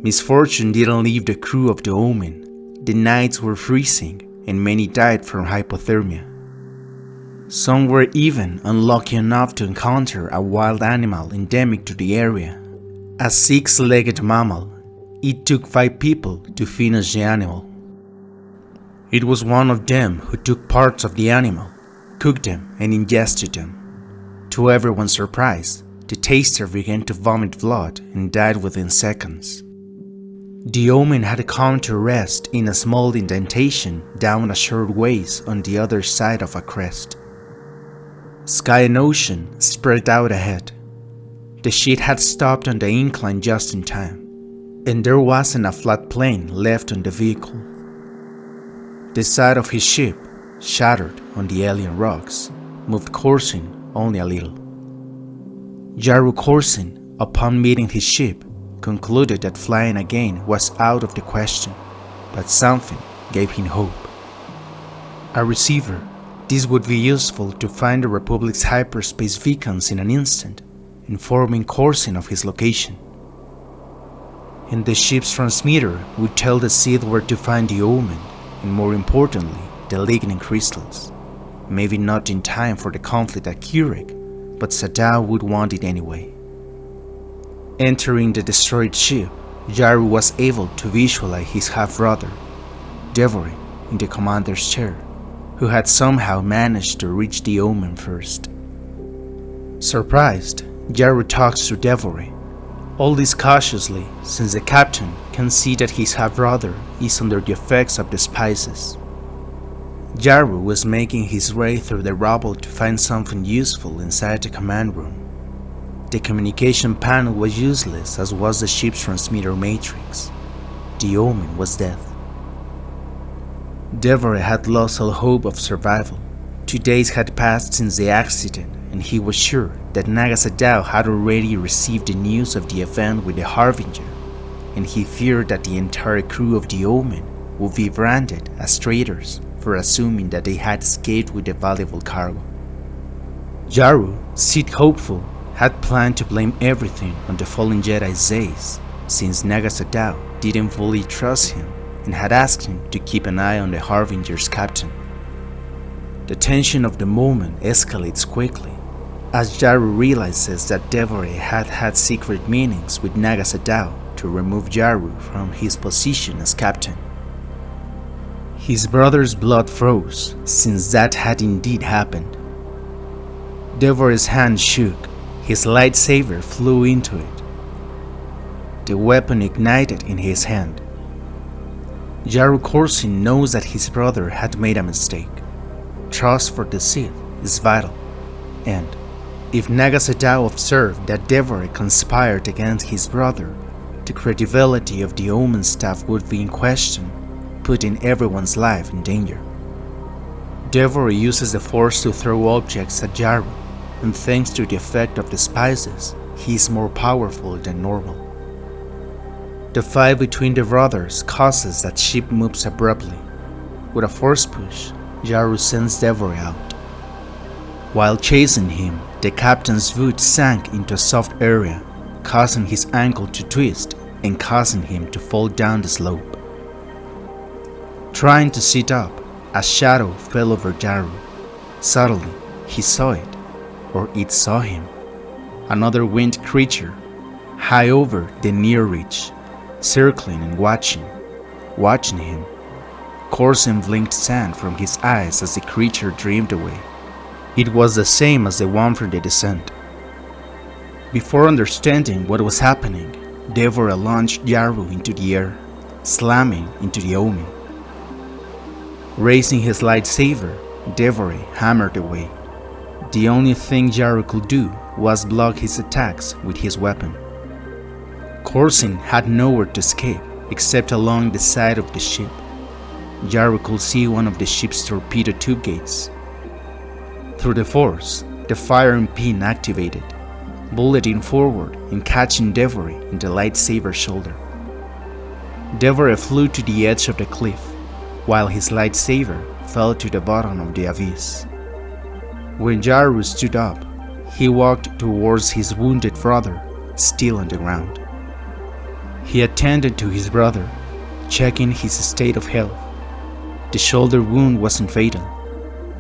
Misfortune didn't leave the crew of the Omen. The nights were freezing, and many died from hypothermia. Some were even unlucky enough to encounter a wild animal endemic to the area, a six-legged mammal. It took 5 people to finish the animal. It was one of them who took parts of the animal, cooked them, and ingested them. To everyone's surprise, the taster began to vomit blood and died within seconds. The Omen had come to rest in a small indentation down a short ways on the other side of a crest. Sky and ocean spread out ahead. The ship had stopped on the incline just in time, and there wasn't a flat plane left on the vehicle. The side of his ship, shattered on the alien rocks, moved Corsin only a little. Jaru Corsin, upon meeting his ship, concluded that flying again was out of the question, but something gave him hope. A receiver. This would be useful to find the Republic's hyperspace beacons in an instant, informing Corsin of his location. And the ship's transmitter would tell the Sith where to find the Omen, and more importantly, the lignin crystals. Maybe not in time for the conflict at Kurek, but Sadao would want it anyway. Entering the destroyed ship, Jaru was able to visualize his half-brother, Devory, in the commander's chair. who had somehow managed to reach the Omen first. Surprised, Yaru talks to Devoret, all this cautiously since the captain can see that his half-brother is under the effects of the spices. Yaru was making his way through the rubble to find something useful inside the command room. The communication panel was useless, as was the ship's transmitter matrix. The Omen was dead. Devoret had lost all hope of survival. 2 days had passed since the accident, and he was sure that Naga Sadow had already received the news of the event with the Harbinger, and he feared that the entire crew of the Omen would be branded as traitors for assuming that they had escaped with the valuable cargo. Yaru, still hopeful, had planned to blame everything on the fallen Jedi Zeiss, since Naga Sadow didn't fully trust him and had asked him to keep an eye on the Harbinger's captain. The tension of the moment escalates quickly, as Yaru realizes that Devoret had had secret meetings with Naga Sadow to remove Yaru from his position as captain. His brother's blood froze, since that had indeed happened. Devoret's hand shook, his lightsaber flew into it. The weapon ignited in his hand. Yaru Corsin knows that his brother had made a mistake. Trust for the Sith is vital, and if Naga Sadow observed that Devoret conspired against his brother, the credibility of the Omen staff would be in question, putting everyone's life in danger. Devoret uses the Force to throw objects at Yaru, and thanks to the effect of the spices, he is more powerful than normal. The fight between the brothers causes that ship moves abruptly. With a force push, Yaru sends Devoret out. While chasing him, the captain's boot sank into a soft area, causing his ankle to twist and causing him to fall down the slope. Trying to sit up, a shadow fell over Yaru. Suddenly, he saw it, or it saw him. Another winged creature, high over the near reach, circling and watching him. Corsin blinked sand from his eyes as the creature dreamed away. It was the same as the one from the descent. Before understanding what was happening, Devoret launched Yaru into the air, slamming into the Omen. Raising his lightsaber, Devoret hammered away. The only thing Yaru could do was block his attacks with his weapon. Corsin had nowhere to escape except along the side of the ship. Yaru could see one of the ship's torpedo tube gates. Through the Force, the firing pin activated, bulleting forward and catching Devoret in the lightsaber shoulder. Devoret flew to the edge of the cliff, while his lightsaber fell to the bottom of the abyss. When Yaru stood up, he walked towards his wounded brother, still on the ground. He attended to his brother, checking his state of health. The shoulder wound wasn't fatal.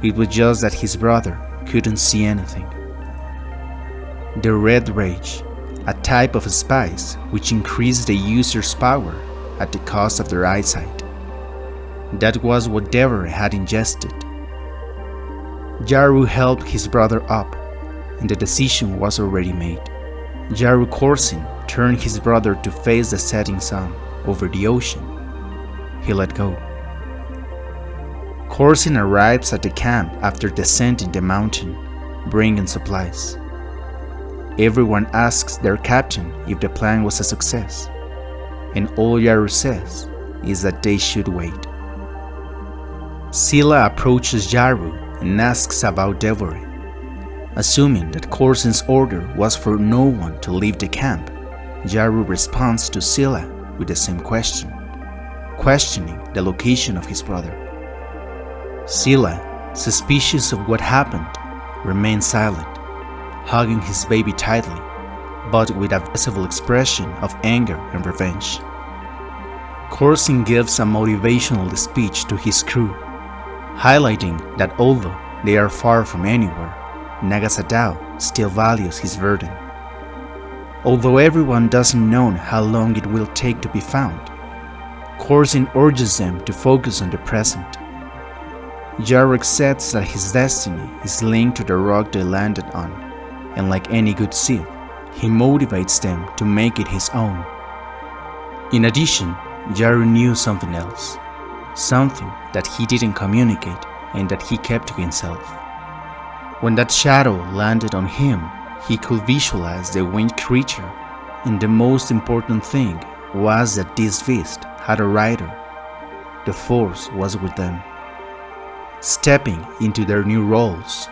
It was just that his brother couldn't see anything. The Red Rage, a type of spice which increased the user's power at the cost of their eyesight. That was what Devoret had ingested. Yaru helped his brother up, and the decision was already made. Yaru Corsin turned his brother to face the setting sun over the ocean. He let go. Corsin arrives at the camp after descending the mountain, bringing supplies. Everyone asks their captain if the plan was a success, and all Yaru says is that they should wait. Sila approaches Yaru and asks about Devoret. Assuming that Corsin's order was for no one to leave the camp, Yaru responds to Sila with the same question, questioning the location of his brother. Sila, suspicious of what happened, remains silent, hugging his baby tightly, but with a visible expression of anger and revenge. Corsin gives a motivational speech to his crew, highlighting that although they are far from anywhere, Naga Sadow still values his burden. Although everyone doesn't know how long it will take to be found, Corsin urges them to focus on the present. Yaru accepts that his destiny is linked to the rock they landed on, and like any good Sith, he motivates them to make it his own. In addition, Yaru knew something else, something that he didn't communicate and that he kept to himself. When that shadow landed on him, he could visualize the winged creature, and the most important thing was that this beast had a rider. The Force was with them. Stepping into their new roles,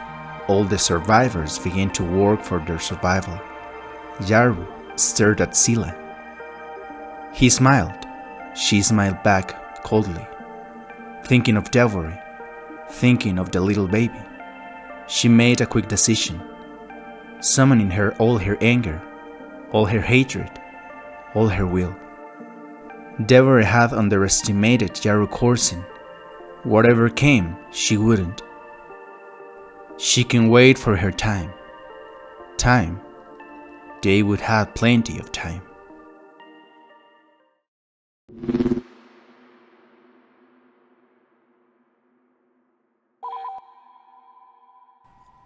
all the survivors began to work for their survival. Yaru stared at Sela. He smiled. She smiled back coldly. Thinking of Devory, thinking of the little baby, she made a quick decision, summoning all her anger, all her hatred, all her will. Devory had underestimated Yaru Corsin. Whatever came, she wouldn't. She can wait for her time. Time. They would have plenty of time.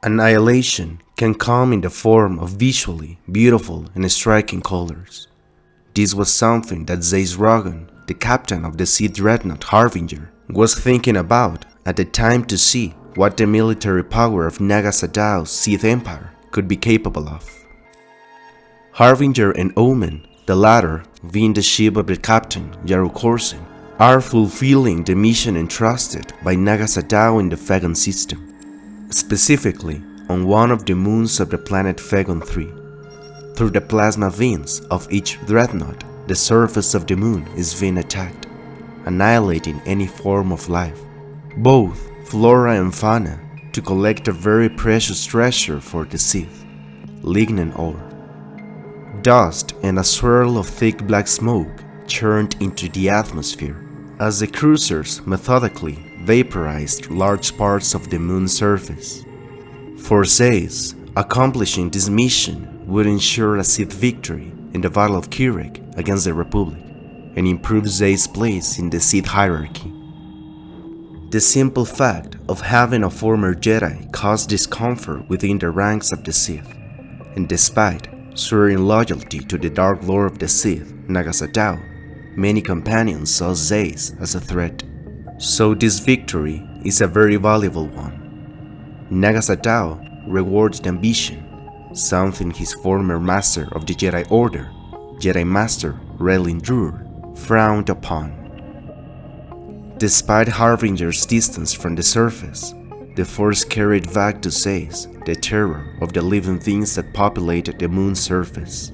Annihilation can come in the form of visually beautiful and striking colors. This was something that Zeiss Rogan, the captain of the Sith dreadnought Harbinger, was thinking about at the time to see what the military power of Naga Sadow's Sith Empire could be capable of. Harbinger and Omen, the latter being the ship of the captain Yaru Corsin, are fulfilling the mission entrusted by Naga Sadow in the Phaegon system, specifically on one of the moons of the planet Phaegon 3. Through the plasma veins of each dreadnought, the surface of the moon is being attacked, annihilating any form of life, both flora and fauna, to collect a very precious treasure for the Sith, lignin ore. Dust and a swirl of thick black smoke churned into the atmosphere as the cruisers methodically vaporized large parts of the moon's surface. For Zeiss, accomplishing this mission would ensure a Sith victory in the Battle of Kirek against the Republic and improve Zeiss' place in the Sith hierarchy. The simple fact of having a former Jedi caused discomfort within the ranks of the Sith, and despite swearing loyalty to the Dark Lord of the Sith, Naga Sadow, many companions saw Zeiss as a threat. So this victory is a very valuable one. Naga Sadow rewards the ambition, something his former master of the Jedi Order, Jedi Master Rellin Drur, frowned upon. Despite Harbinger's distance from the surface, the Force carried back to Zeiss the terror of the living things that populated the moon's surface.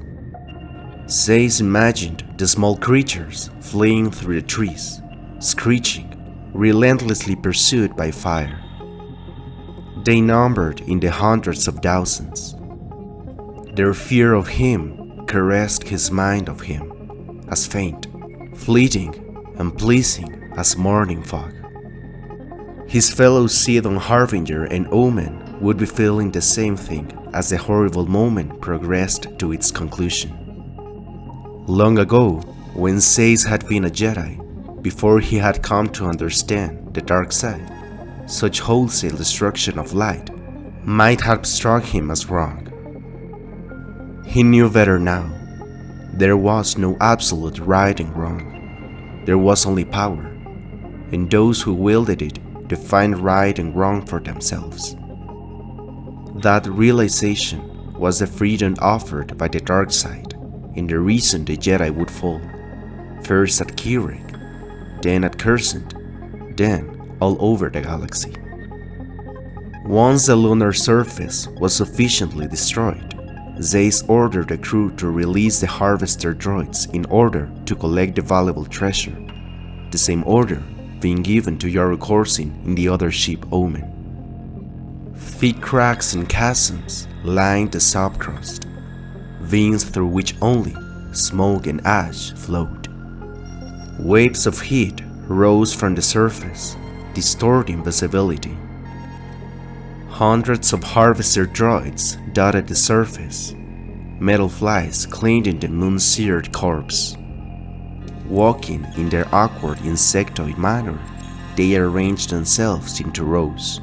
Zeiss imagined the small creatures fleeing through the trees, screeching, relentlessly pursued by fire. They numbered in the hundreds of thousands. Their fear of him caressed his mind of him, as faint, fleeting, and pleasing as morning fog. His fellow Sith on Harbinger and Omen would be feeling the same thing as the horrible moment progressed to its conclusion. Long ago, when Zeiss had been a Jedi, before he had come to understand the dark side, such wholesale destruction of light might have struck him as wrong. He knew better now. There was no absolute right and wrong. There was only power, and those who wielded it defined right and wrong for themselves. That realization was the freedom offered by the dark side and the reason the Jedi would fall, first at Kirek, then at Coruscant, then all over the galaxy. Once the lunar surface was sufficiently destroyed, Zeiss ordered the crew to release the harvester droids in order to collect the valuable treasure, the same order being given to Yaru Corsin in the other ship Omen. Thick cracks and chasms lined the subcrust, veins through which only smoke and ash flowed. Waves of heat rose from the surface, distorting visibility. Hundreds of harvester droids dotted the surface, metal flies cleaning the moon-seared corpse. Walking in their awkward insectoid manner, they arranged themselves into rows.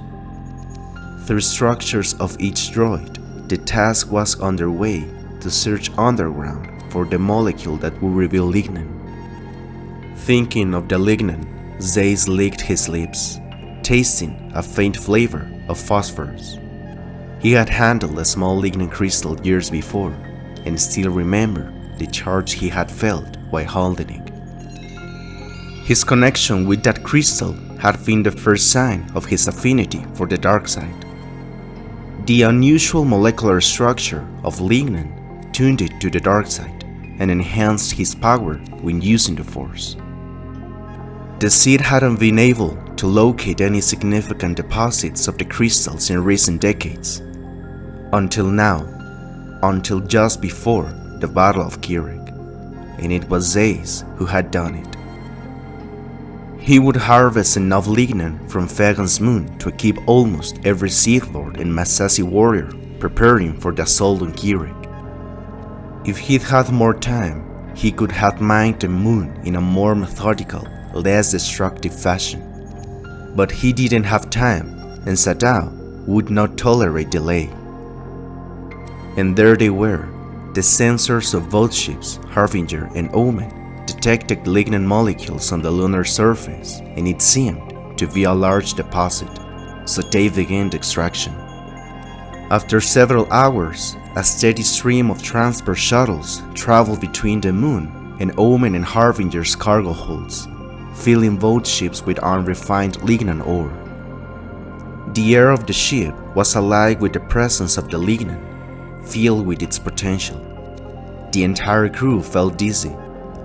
Through structures of each droid, the task was underway to search underground for the molecule that would reveal lignin. Thinking of the lignin, Zeiss licked his lips, tasting a faint flavor of phosphorus. He had handled a small lignin crystal years before and still remembered the charge he had felt while holding it. His connection with that crystal had been the first sign of his affinity for the dark side. The unusual molecular structure of lignin tuned it to the dark side and enhanced his power when using the Force. The Sith hadn't been able to locate any significant deposits of the crystals in recent decades. Until now, until just before the Battle of Kirik, and it was Zeiss who had done it. He would harvest enough lignin from Phaegon's moon to keep almost every Sith Lord and Massassi warrior preparing for the assault on Kirik. If he'd had more time, he could have mined the moon in a more methodical, less destructive fashion. But he didn't have time, and Sadao would not tolerate delay. And there they were. The sensors of both ships, Harbinger and Omen, detected lignin molecules on the lunar surface, and it seemed to be a large deposit, so they began the extraction. After several hours, a steady stream of transport shuttles traveled between the moon and Omen and Harbinger's cargo holds, filling both ships with unrefined lignin ore. The air of the ship was alive with the presence of the lignin, filled with its potential. The entire crew felt dizzy,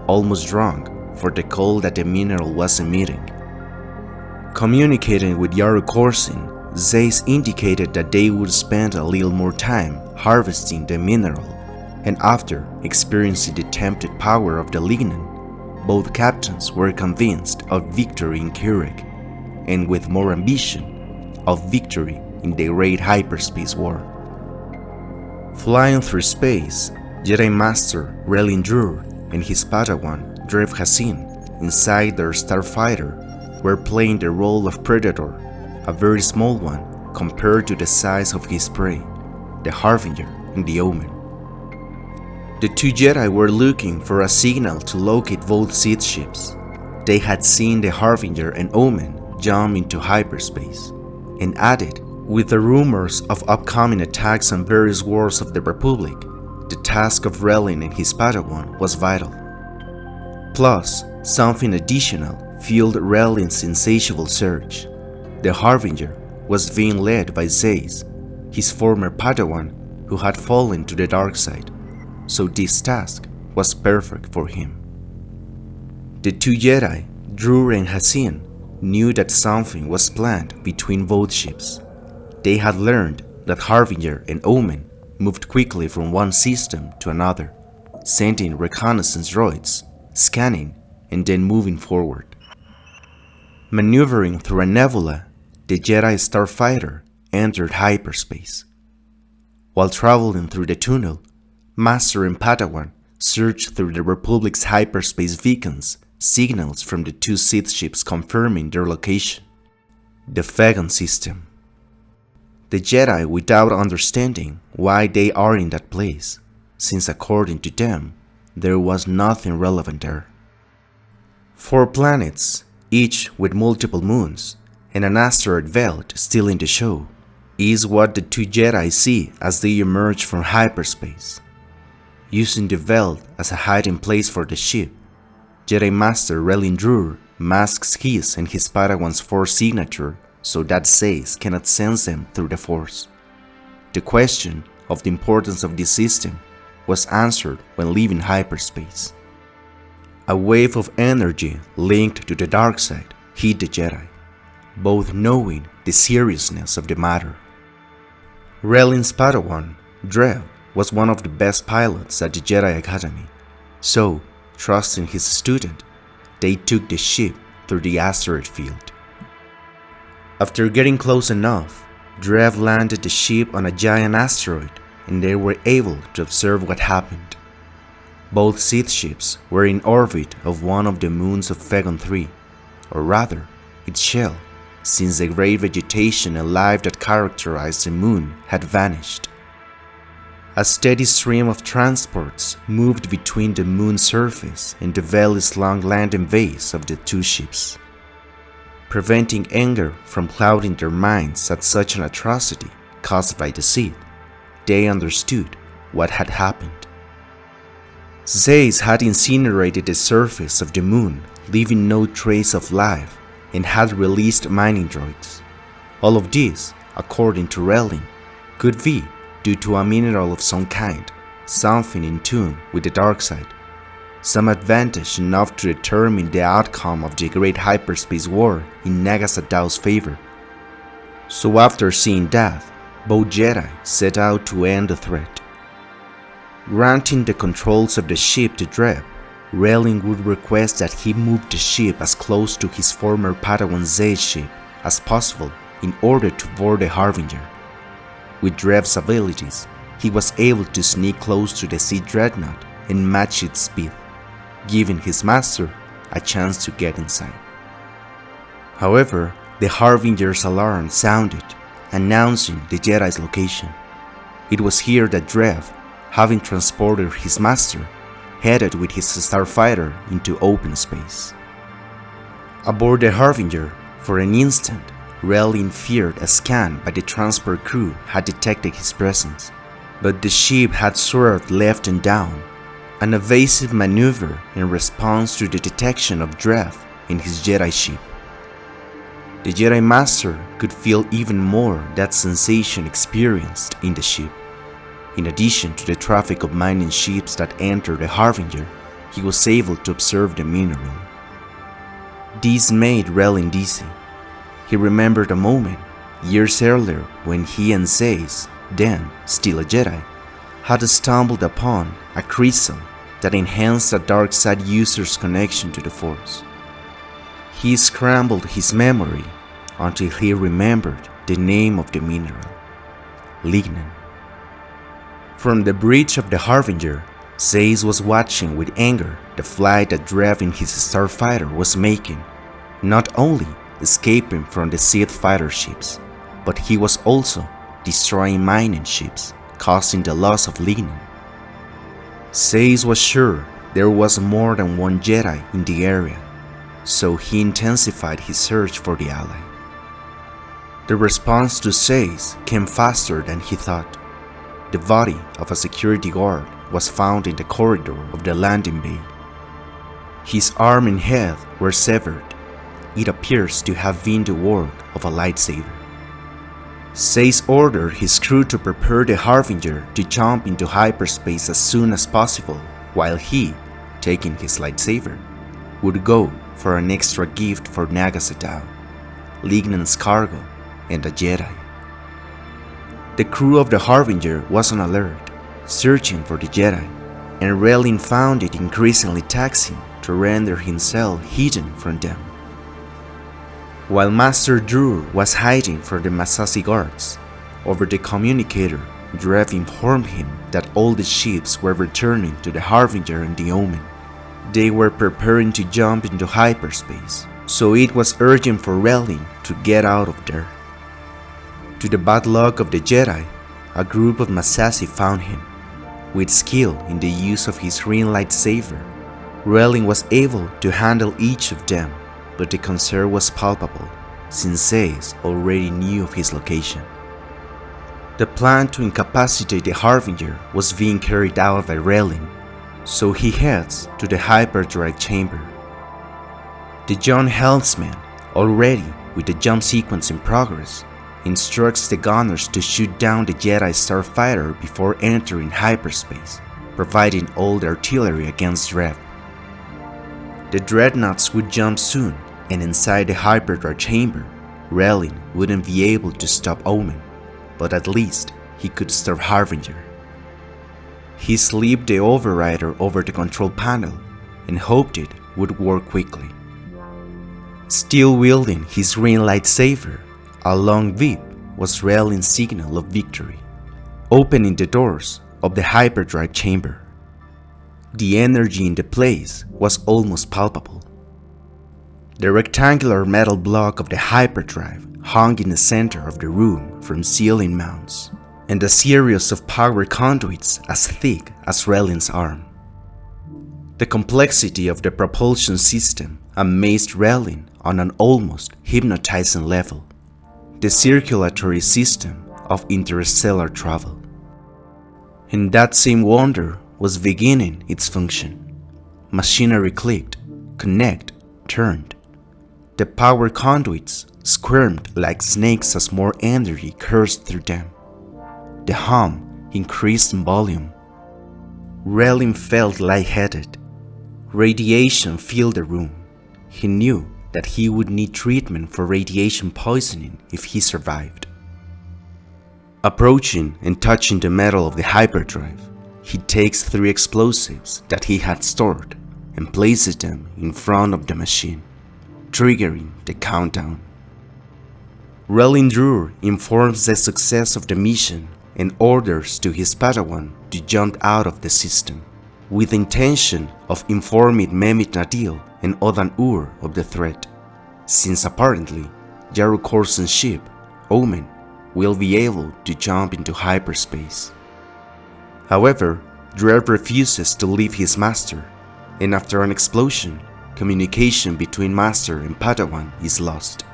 almost drunk, for the cold that the mineral was emitting. Communicating with Yaru Korsin, Zeiss indicated that they would spend a little more time harvesting the mineral, and after experiencing the tempted power of the lignin, both captains were convinced of victory in Kirik, and with more ambition, of victory in the Great Hyperspace War. Flying through space, Jedi Master Relin Drur and his Padawan Drev Hassin, inside their starfighter, were playing the role of Predator, a very small one compared to the size of his prey, the Harbinger and the Omen. The two Jedi were looking for a signal to locate both Sith ships. They had seen the Harbinger and Omen jump into hyperspace, and added, with the rumors of upcoming attacks on various worlds of the Republic, the task of Relin and his Padawan was vital. Plus, something additional fueled Relin's insatiable search. The Harbinger was being led by Zeiss, his former Padawan who had fallen to the dark side, so this task was perfect for him. The two Jedi, Drur and Hassin, knew that something was planned between both ships. They had learned that Harbinger and Omen moved quickly from one system to another, sending reconnaissance droids, scanning, and then moving forward. Maneuvering through a nebula, the Jedi starfighter entered hyperspace. While traveling through the tunnel, Master and Padawan searched through the Republic's hyperspace beacons, signals from the two Sith ships confirming their location. The Phaegon system. The Jedi without understanding why they are in that place, since according to them, there was nothing relevant there. 4 planets, each with multiple moons, and an asteroid belt still in the show, is what the two Jedi see as they emerge from hyperspace. Using the belt as a hiding place for the ship, Jedi Master Relin Drur masks his and his Padawan's Force signature so that Zeiss cannot sense them through the Force. The question of the importance of this system was answered when leaving hyperspace. A wave of energy linked to the dark side hit the Jedi, both knowing the seriousness of the matter. Relin's Padawan, Drev, was one of the best pilots at the Jedi Academy, so, trusting his student, they took the ship through the asteroid field. After getting close enough, Drev landed the ship on a giant asteroid, and they were able to observe what happened. Both Sith ships were in orbit of one of the moons of Phaegon 3, or rather, its shell, since the great vegetation and life that characterized the moon had vanished. A steady stream of transports moved between the moon's surface and the valley's long landing bays of the two ships. Preventing anger from clouding their minds at such an atrocity caused by the Sith, they understood what had happened. Zeiss had incinerated the surface of the moon, leaving no trace of life, and had released mining droids. All of this, according to Relin, could be due to a mineral of some kind, something in tune with the dark side, some advantage enough to determine the outcome of the Great Hyperspace War in Nagasa Dao's favor. So after seeing that, both Jedi set out to end the threat. Granting the controls of the ship to Dreb, Relin would request that he move the ship as close to his former Padawan Zei's ship as possible in order to board the Harbinger. With Dreb's abilities, he was able to sneak close to the Sith Dreadnought and match its speed, giving his master a chance to get inside. However, the Harbinger's alarm sounded, announcing the Jedi's location. It was here that Dreb, having transported his master, headed with his starfighter into open space. Aboard the Harbinger, for an instant, Relin feared a scan by the transport crew had detected his presence, but the ship had swerved left and down, an evasive maneuver in response to the detection of Dreb in his Jedi ship. The Jedi Master could feel even more that sensation experienced in the ship. In addition to the traffic of mining ships that entered the Harbinger, he was able to observe the mineral. This made Relin dizzy. He remembered a moment, years earlier, when he and Zeiss, then still a Jedi, had stumbled upon a crystal that enhanced a dark side user's connection to the Force. He scrambled his memory until he remembered the name of the mineral, lignin. From the bridge of the Harbinger, Zeiss was watching with anger the flight that Dreb in his starfighter was making, not only escaping from the Sith fighter ships, but he was also destroying mining ships, causing the loss of lignin. Zeiss was sure there was more than one Jedi in the area, so he intensified his search for the ally. The response to Zeiss came faster than he thought. The body of a security guard was found in the corridor of the landing bay. His arm and head were severed. It appears to have been the work of a lightsaber. Zeiss ordered his crew to prepare the Harbinger to jump into hyperspace as soon as possible, while he, taking his lightsaber, would go for an extra gift for Nagasa Dao, Lignin's cargo, and a Jedi. The crew of the Harbinger was on alert, searching for the Jedi, and Relin found it increasingly taxing to render himself hidden from them. While Master Drew was hiding from the Massassi guards, over the communicator, Dreb informed him that all the ships were returning to the Harbinger and the Omen. They were preparing to jump into hyperspace, so it was urgent for Relin to get out of there. To the bad luck of the Jedi, a group of Massassi found him. With skill in the use of his green lightsaber, Relin was able to handle each of them, but the concern was palpable, since Zeiss already knew of his location. The plan to incapacitate the Harbinger was being carried out by Relin, so he heads to the hyperdrive chamber. The young helmsman, already with the jump sequence in progress, instructs the gunners to shoot down the Jedi starfighter before entering hyperspace, providing all the artillery against Dreb. The dreadnoughts would jump soon, and inside the hyperdrive chamber, Relin wouldn't be able to stop Omen, but at least he could stop Harbinger. He slipped the overrider over the control panel and hoped it would work quickly. Still wielding his green lightsaber, a long beep was Relin's signal of victory, opening the doors of the hyperdrive chamber. The energy in the place was almost palpable. The rectangular metal block of the hyperdrive hung in the center of the room from ceiling mounts, and a series of power conduits as thick as Relin's arm. The complexity of the propulsion system amazed Relin on an almost hypnotizing level. The circulatory system of interstellar travel. And that same wonder was beginning its function. Machinery clicked, connect, turned. The power conduits squirmed like snakes as more energy coursed through them. The hum increased in volume. Relin felt lightheaded. Radiation filled the room. He knew that he would need treatment for radiation poisoning if he survived. Approaching and touching the metal of the hyperdrive, he takes 3 explosives that he had stored and places them in front of the machine, triggering the countdown. Relin Drur informs the success of the mission and orders to his Padawan to jump out of the system, with the intention of informing Memit Nadil and Odan-Ur of the threat, since apparently Yaru Korsan's ship, Omen, will be able to jump into hyperspace. However, Dreb refuses to leave his master, and after an explosion, communication between master and Padawan is lost.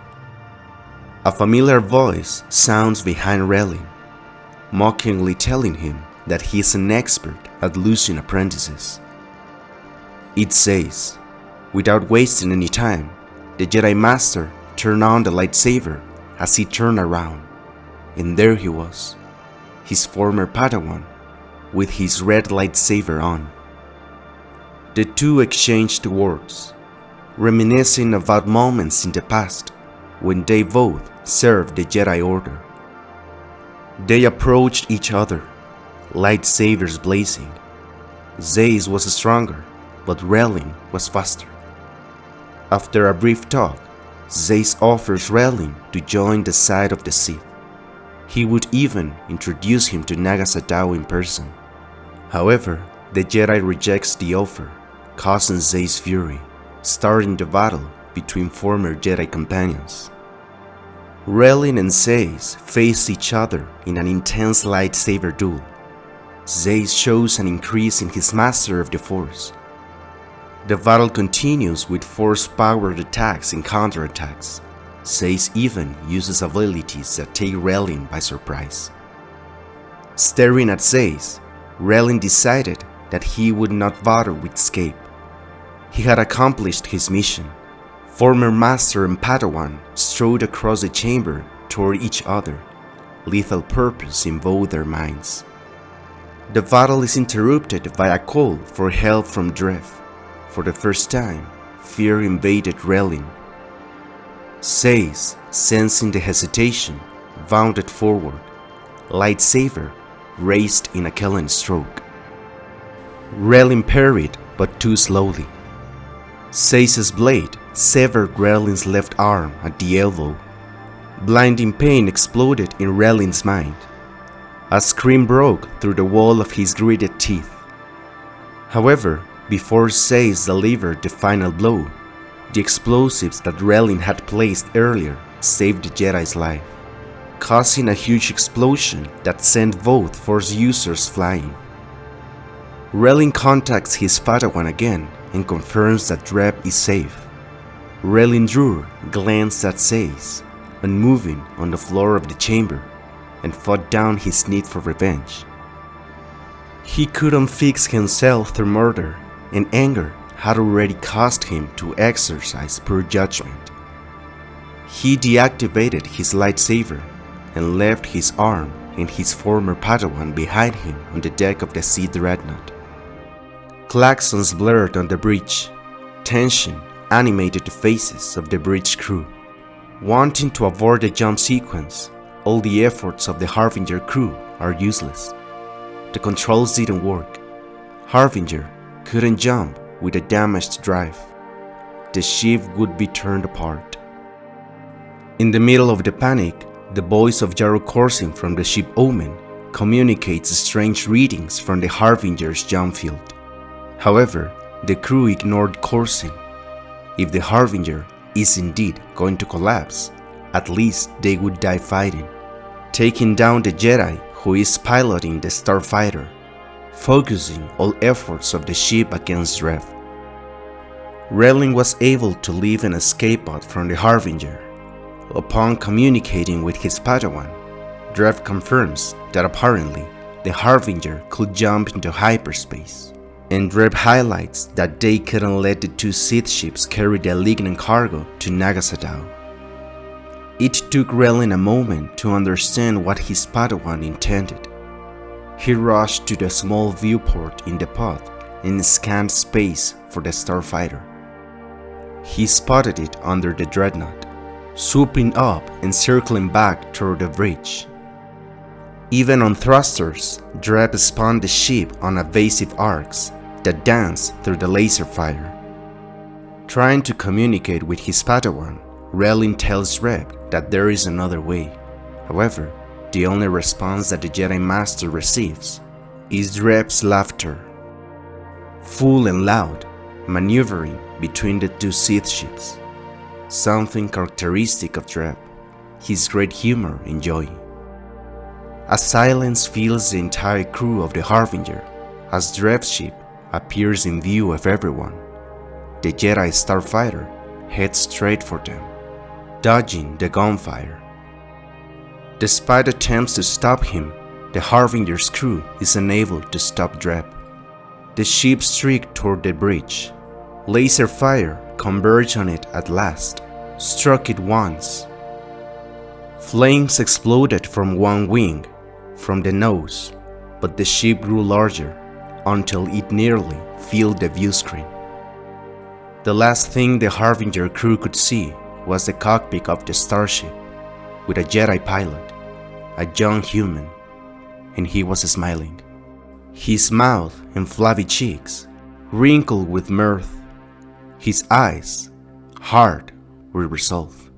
A familiar voice sounds behind Relin, mockingly telling him that he is an expert at losing apprentices. It says, without wasting any time, the Jedi Master turned on the lightsaber as he turned around, and there he was, his former Padawan, with his red lightsaber on. The two exchanged words, reminiscing about moments in the past when they both served the Jedi Order. They approached each other, lightsabers blazing. Zeiss was stronger, but Relin was faster. After a brief talk, Zeiss offers Relin to join the side of the Sith. He would even introduce him to Naga Sadow in person. However, the Jedi rejects the offer, causing Zeiss fury, starting the battle between former Jedi companions. Relin and Zeiss face each other in an intense lightsaber duel. Zeiss shows an increase in his master of the Force. The battle continues with force-powered attacks and counterattacks. Zeiss even uses abilities that take Relin by surprise. Staring at Zeiss, Relin decided that he would not bother with escape. He had accomplished his mission. Former Master and Padawan strode across the chamber toward each other, lethal purpose in both their minds. The battle is interrupted by a call for help from Dref. For the first time, fear invaded Relin. Zeiss, sensing the hesitation, bounded forward, lightsaber raised in a killing stroke. Relin parried, but too slowly. Zeiss's blade severed Relin's left arm at the elbow. Blinding pain exploded in Relin's mind. A scream broke through the wall of his gritted teeth. However, before Zeiss delivered the final blow, the explosives that Relin had placed earlier saved the Jedi's life, causing a huge explosion that sent both Force users flying. Relin contacts his Padawan again and confirms that Dreb is safe. Relin Drur glanced at Zeiss, unmoving on the floor of the chamber, and fought down his need for revenge. He couldn't fix himself through murder, and anger had already caused him to exercise poor judgment. He deactivated his lightsaber and left his arm and his former Padawan behind him on the deck of the Sea Dreadnought. Klaxons blurred on the bridge. Tension animated the faces of the bridge crew. Wanting to avoid the jump sequence, all the efforts of the Harbinger crew are useless. The controls didn't work. Harbinger couldn't jump with a damaged drive. The ship would be turned apart. In the middle of the panic, the voice of Yaru Korsan from the ship Omen communicates strange readings from the Harbinger's jump field. However, the crew ignored Korsan. If the Harbinger is indeed going to collapse, at least they would die fighting, taking down the Jedi who is piloting the starfighter, focusing all efforts of the ship against Rev. Rellin was able to leave an escape pod from the Harbinger. Upon communicating with his Padawan, Rev confirms that apparently the Harbinger could jump into hyperspace, and Rev highlights that they couldn't let the two Sith ships carry the alignant cargo to Nagasadao. It took Rellin a moment to understand what his Padawan intended. He rushed to the small viewport in the pod and scanned space for the starfighter. He spotted it under the dreadnought, swooping up and circling back toward the bridge. Even on thrusters, Dreb spun the ship on evasive arcs that danced through the laser fire. Trying to communicate with his Padawan, Rellin tells Dreb that there is another way. However, the only response that the Jedi Master receives is Dreb's laughter. Full and loud, maneuvering between the two Sith ships. Something characteristic of Dreb, his great humor and joy. A silence fills the entire crew of the Harbinger as Dreb's ship appears in view of everyone. The Jedi starfighter heads straight for them, dodging the gunfire. Despite attempts to stop him, the Harbinger's crew is unable to stop Dreb. The ship streaked toward the bridge. Laser fire converged on it at last, struck it once. Flames exploded from one wing, from the nose, but the ship grew larger until it nearly filled the viewscreen. The last thing the Harbinger crew could see was the cockpit of the starship, with a Jedi pilot, a young human, and he was smiling. His mouth and flabby cheeks wrinkled with mirth, his eyes hard with resolve.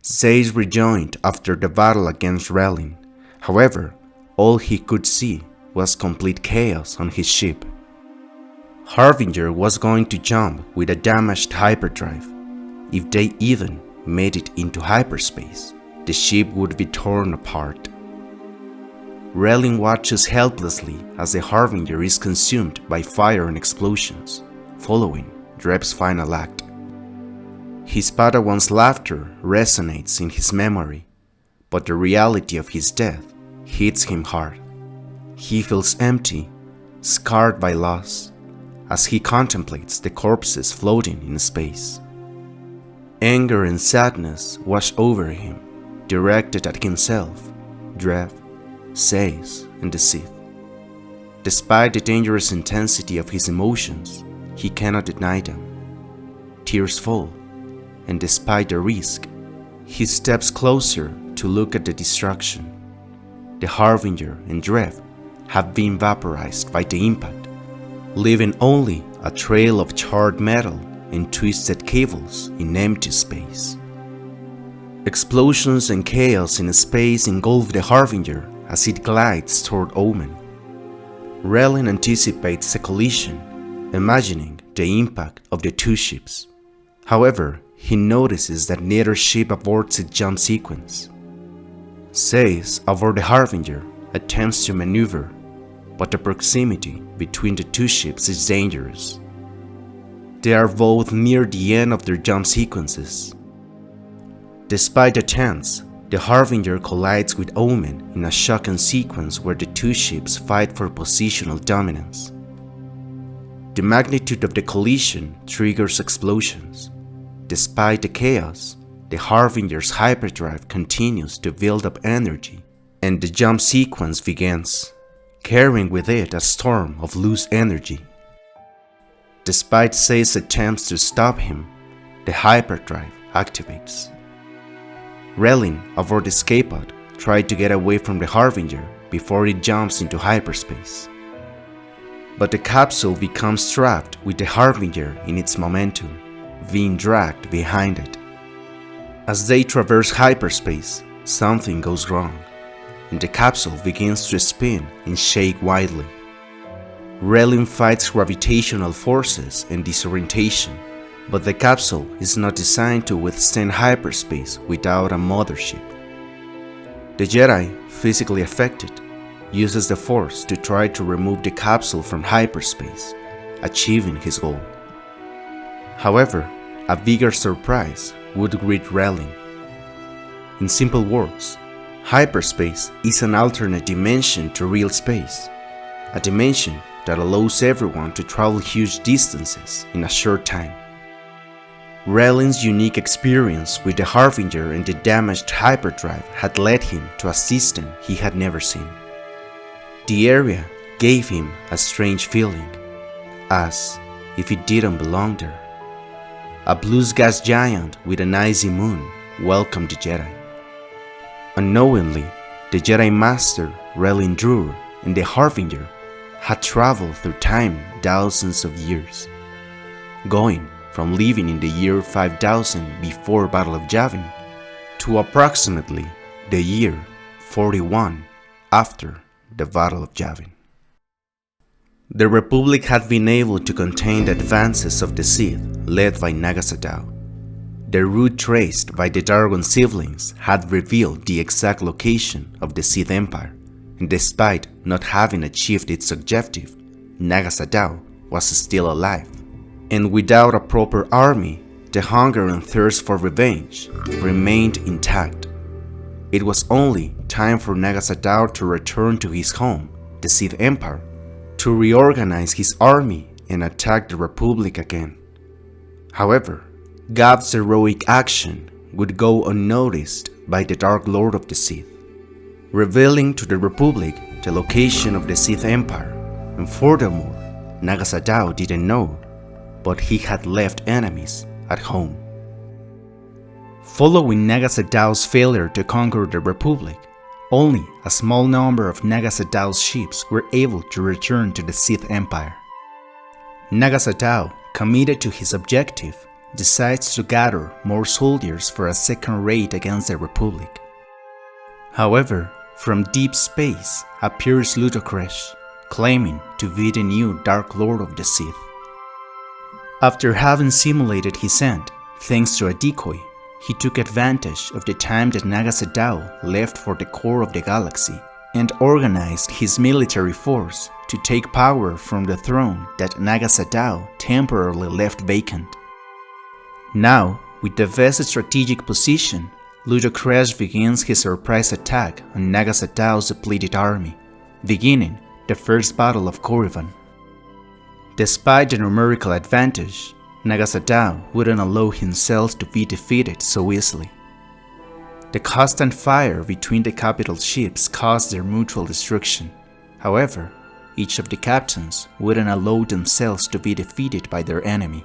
Zeiss rejoined after the battle against Rellin. However, all he could see was complete chaos on his ship. Harbinger was going to jump with a damaged hyperdrive. If they even made it into hyperspace, the ship would be torn apart. Rellin watches helplessly as the Harbinger is consumed by fire and explosions, following Dreb's final act. His Padawan's laughter resonates in his memory, but the reality of his death hits him hard. He feels empty, scarred by loss, as he contemplates the corpses floating in space. Anger and sadness wash over him, directed at himself, Dreb, Zeiss, and the Sith. Despite the dangerous intensity of his emotions, he cannot deny them. Tears fall, and despite the risk, he steps closer to look at the destruction. The Harbinger and Dreb have been vaporized by the impact, leaving only a trail of charred metal and twisted cables in empty space. Explosions and chaos in space engulf the Harbinger as it glides toward Omen. Rellin anticipates a collision, imagining the impact of the two ships. However, he notices that neither ship aborts its jump sequence. Zeiss, aboard the Harbinger, attempts to maneuver, but the proximity between the two ships is dangerous. They are both near the end of their jump sequences. Despite attempts, the Harbinger collides with Omen in a shocking sequence where the two ships fight for positional dominance. The magnitude of the collision triggers explosions. Despite the chaos, the Harbinger's hyperdrive continues to build up energy, and the jump sequence begins, carrying with it a storm of loose energy. Despite Zeiss' attempts to stop him, the hyperdrive activates. Rellin, aboard the escape pod, tried to get away from the Harbinger before it jumps into hyperspace. But the capsule becomes trapped with the Harbinger in its momentum, being dragged behind it. As they traverse hyperspace, something goes wrong, and the capsule begins to spin and shake wildly. Relin fights gravitational forces and disorientation, but the capsule is not designed to withstand hyperspace without a mothership. The Jedi, physically affected, uses the Force to try to remove the capsule from hyperspace, achieving his goal. However, a bigger surprise would greet Relin. In simple words, hyperspace is an alternate dimension to real space, a dimension that allows everyone to travel huge distances in a short time. Relin's unique experience with the Harbinger and the damaged hyperdrive had led him to a system he had never seen. The area gave him a strange feeling, as if it didn't belong there. A blue gas giant with an icy moon welcomed the Jedi. Unknowingly, the Jedi Master Relin Drur and the Harbinger had traveled through time thousands of years, going from living in the year 5000 before Battle of Yavin to approximately the year 41 after the Battle of Yavin. The Republic had been able to contain the advances of the Sith led by Naga Sadow. The route traced by the Dargon siblings had revealed the exact location of the Sith Empire, and despite not having achieved its objective, Naga Sadow was still alive. And without a proper army, the hunger and thirst for revenge remained intact. It was only time for Naga Sadow to return to his home, the Sith Empire, to reorganize his army and attack the Republic again. However, Gab's heroic action would go unnoticed by the Dark Lord of the Sith, revealing to the Republic the location of the Sith Empire, and furthermore, Naga Sadow didn't know, but he had left enemies at home. Following Naga Sadow's failure to conquer the Republic, only a small number of Naga Sadow's ships were able to return to the Sith Empire. Naga Sadow, committed to his objective, decides to gather more soldiers for a second raid against the Republic. However, from deep space appears Ludocresh, claiming to be the new Dark Lord of the Sith. After having simulated his end, thanks to a decoy, he took advantage of the time that Naga Sadow left for the core of the galaxy and organized his military force to take power from the throne that Naga Sadow temporarily left vacant. Now, with the best strategic position, Ludocresh begins his surprise attack on Naga Sadow's depleted army, beginning the first battle of Korriban. Despite the numerical advantage, Naga Sadow wouldn't allow himself to be defeated so easily. The constant fire between the capital ships caused their mutual destruction. However, each of the captains wouldn't allow themselves to be defeated by their enemy.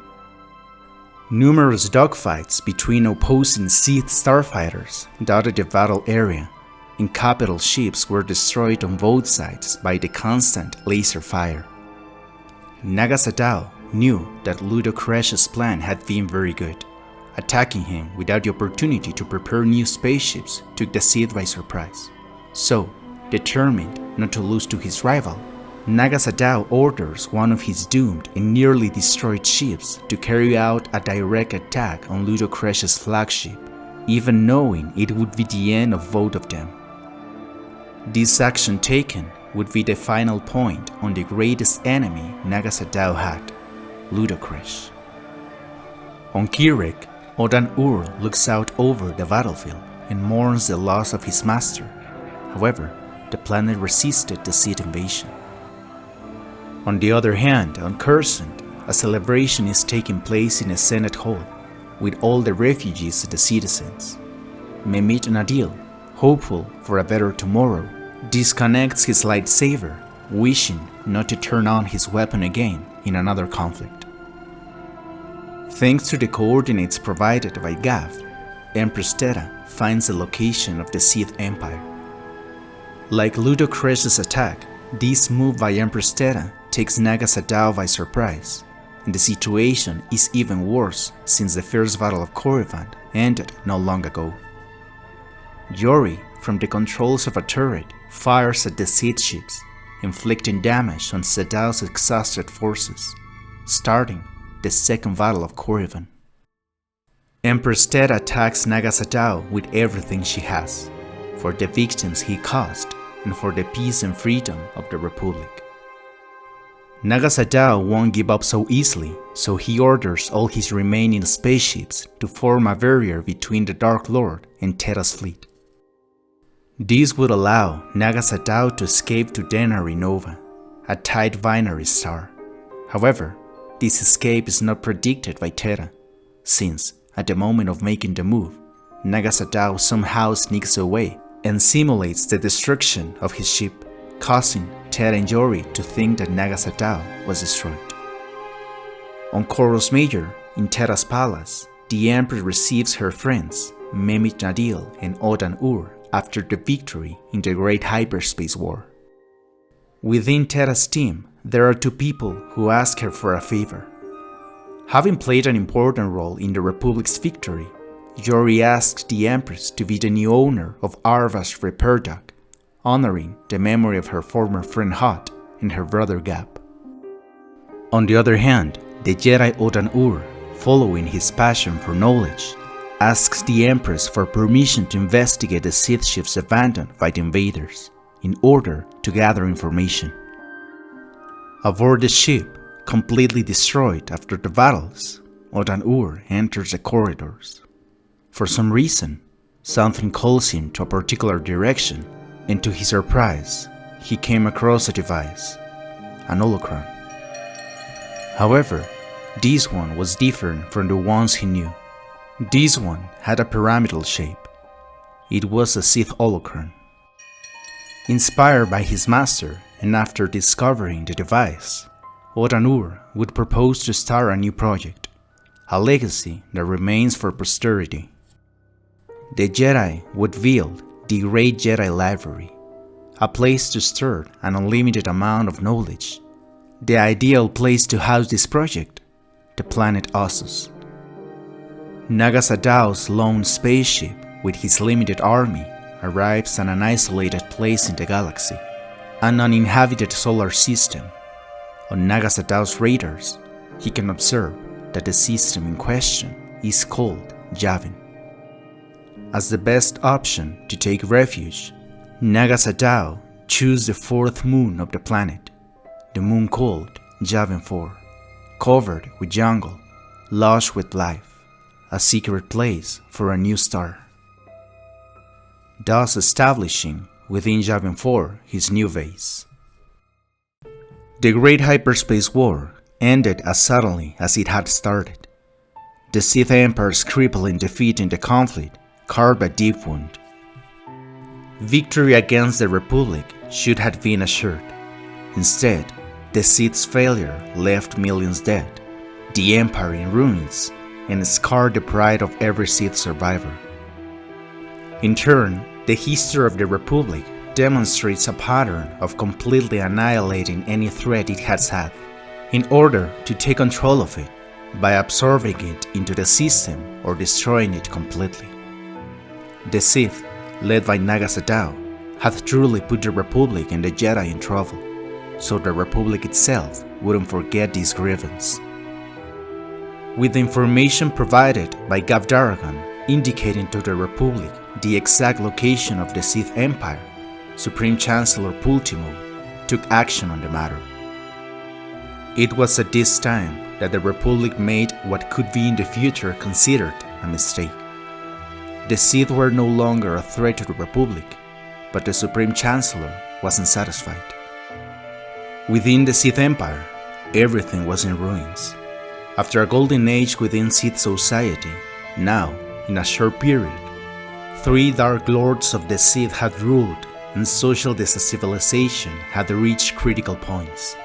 Numerous dogfights between opposing Sith starfighters dotted the battle area, and capital ships were destroyed on both sides by the constant laser fire. Naga Sadow knew that Ludocresh's plan had been very good. Attacking him without the opportunity to prepare new spaceships took the Sith by surprise. So, determined not to lose to his rival, Naga Sadow orders one of his doomed and nearly destroyed ships to carry out a direct attack on Ludocresh's flagship, even knowing it would be the end of both of them. This action taken would be the final point on the greatest enemy Naga Sadow had, Ludocresh. On Kirek, Odan Ur looks out over the battlefield and mourns the loss of his master. However, the planet resisted the Sith invasion. On the other hand, on Coruscant, a celebration is taking place in a Senate hall, with all the refugees and the citizens. Memit Nadil, hopeful for a better tomorrow, disconnects his lightsaber, wishing not to turn on his weapon again in another conflict. Thanks to the coordinates provided by Gav, Empress Terra finds the location of the Sith Empire. Like Ludocresh's attack, this move by Empress Terra takes Naga Sadow by surprise, and the situation is even worse since the first battle of Korriban ended not long ago. Yori, from the controls of a turret, fires at the Sith ships, inflicting damage on Sadow's exhausted forces, starting the Second Battle of Corriban. Empress Theta attacks Naga Sadow with everything she has, for the victims he caused and for the peace and freedom of the Republic. Naga Sadow won't give up so easily, so he orders all his remaining spaceships to form a barrier between the Dark Lord and Theta's fleet. This would allow Naga Sadow to escape to Denari Nova, a tight binary star. However, this escape is not predicted by Theta, since, at the moment of making the move, Naga Sadow somehow sneaks away and simulates the destruction of his ship, causing Theta and Yori to think that Naga Sadow was destroyed. On Koros Major, in Theta's palace, the Empress receives her friends, Memit Nadil and Odan Ur, after the victory in the Great Hyperspace War. Within Theta's team, there are two people who ask her for a favor. Having played an important role in the Republic's victory, Yori asks the Empress to be the new owner of Arva's repair dock, honoring the memory of her former friend Hot and her brother Gap. On the other hand, the Jedi Odan Ur, following his passion for knowledge, asks the Empress for permission to investigate the Sith ships abandoned by the invaders, in order to gather information. Aboard the ship, completely destroyed after the battles, Odan Ur enters the corridors. For some reason, something calls him to a particular direction, and to his surprise, he came across a device, an Holocron. However, this one was different from the ones he knew. This one had a pyramidal shape. It was a Sith Holocron. Inspired by his master, and after discovering the device, Odan Ur would propose to start a new project, a legacy that remains for posterity. The Jedi would build the Great Jedi Library, a place to store an unlimited amount of knowledge. The ideal place to house this project, the planet Ossus. Naga Sadow's lone spaceship with his limited army arrives at an isolated place in the galaxy, an uninhabited solar system. On Naga Sadow's radars, he can observe that the system in question is called Yavin. As the best option to take refuge, Naga Sadow chooses the fourth moon of the planet, the moon called Yavin 4, covered with jungle, lush with life, a secret place for a new star. Thus establishing within Yavin 4 his new base. The Great Hyperspace War ended as suddenly as it had started. The Sith Empire's crippling defeat in the conflict carved a deep wound. Victory against the Republic should have been assured. Instead, the Sith's failure left millions dead, the Empire in ruins, and scarred the pride of every Sith survivor. In turn, the history of the Republic demonstrates a pattern of completely annihilating any threat it has had, in order to take control of it by absorbing it into the system or destroying it completely. The Sith, led by Naga Sadow, had truly put the Republic and the Jedi in trouble, so the Republic itself wouldn't forget this grievance. With the information provided by Gab Daragon indicating to the Republic the exact location of the Sith Empire, Supreme Chancellor Pultimo took action on the matter. It was at this time that the Republic made what could be in the future considered a mistake. The Sith were no longer a threat to the Republic, but the Supreme Chancellor wasn't satisfied. Within the Sith Empire, everything was in ruins. After a golden age within Sith society, now, in a short period, 3 Dark Lords of the Sith had ruled, and social destabilization had reached critical points.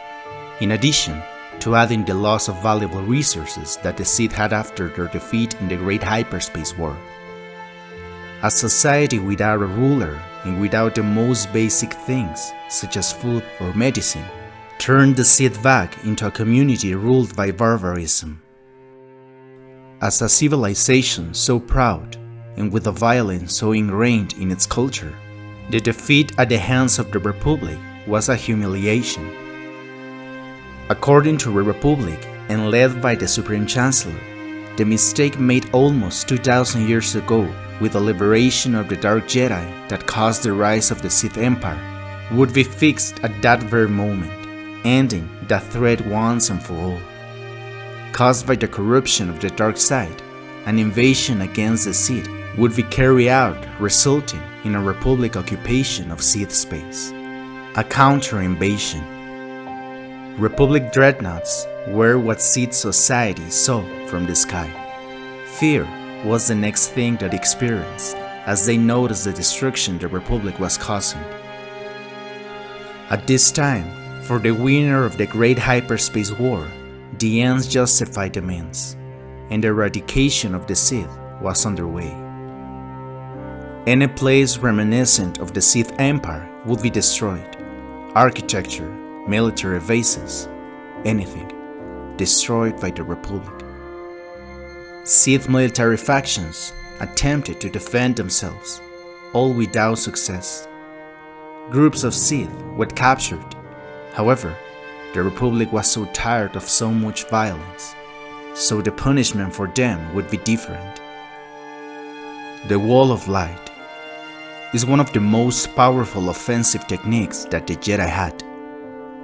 In addition to adding the loss of valuable resources that the Sith had after their defeat in the Great Hyperspace War. A society without a ruler and without the most basic things, such as food or medicine, turned the Sith back into a community ruled by barbarism. As a civilization so proud, and with a violence so ingrained in its culture, the defeat at the hands of the Republic was a humiliation. According to the Republic and led by the Supreme Chancellor, the mistake made almost 2,000 years ago with the liberation of the Dark Jedi that caused the rise of the Sith Empire would be fixed at that very moment, ending the threat once and for all. Caused by the corruption of the dark side, an invasion against the Sith would be carried out, resulting in a Republic occupation of Sith space, a counter-invasion. Republic dreadnoughts were what Sith society saw from the sky. Fear was the next thing that experienced as they noticed the destruction the Republic was causing. At this time, for the winner of the Great Hyperspace War, the ends justified the means, and the eradication of the Sith was underway. Any place reminiscent of the Sith Empire would be destroyed. Architecture, military bases, anything destroyed by the Republic. Sith military factions attempted to defend themselves, all without success. Groups of Sith were captured. However, the Republic was so tired of so much violence, so the punishment for them would be different. The Wall of Light is one of the most powerful offensive techniques that the Jedi had.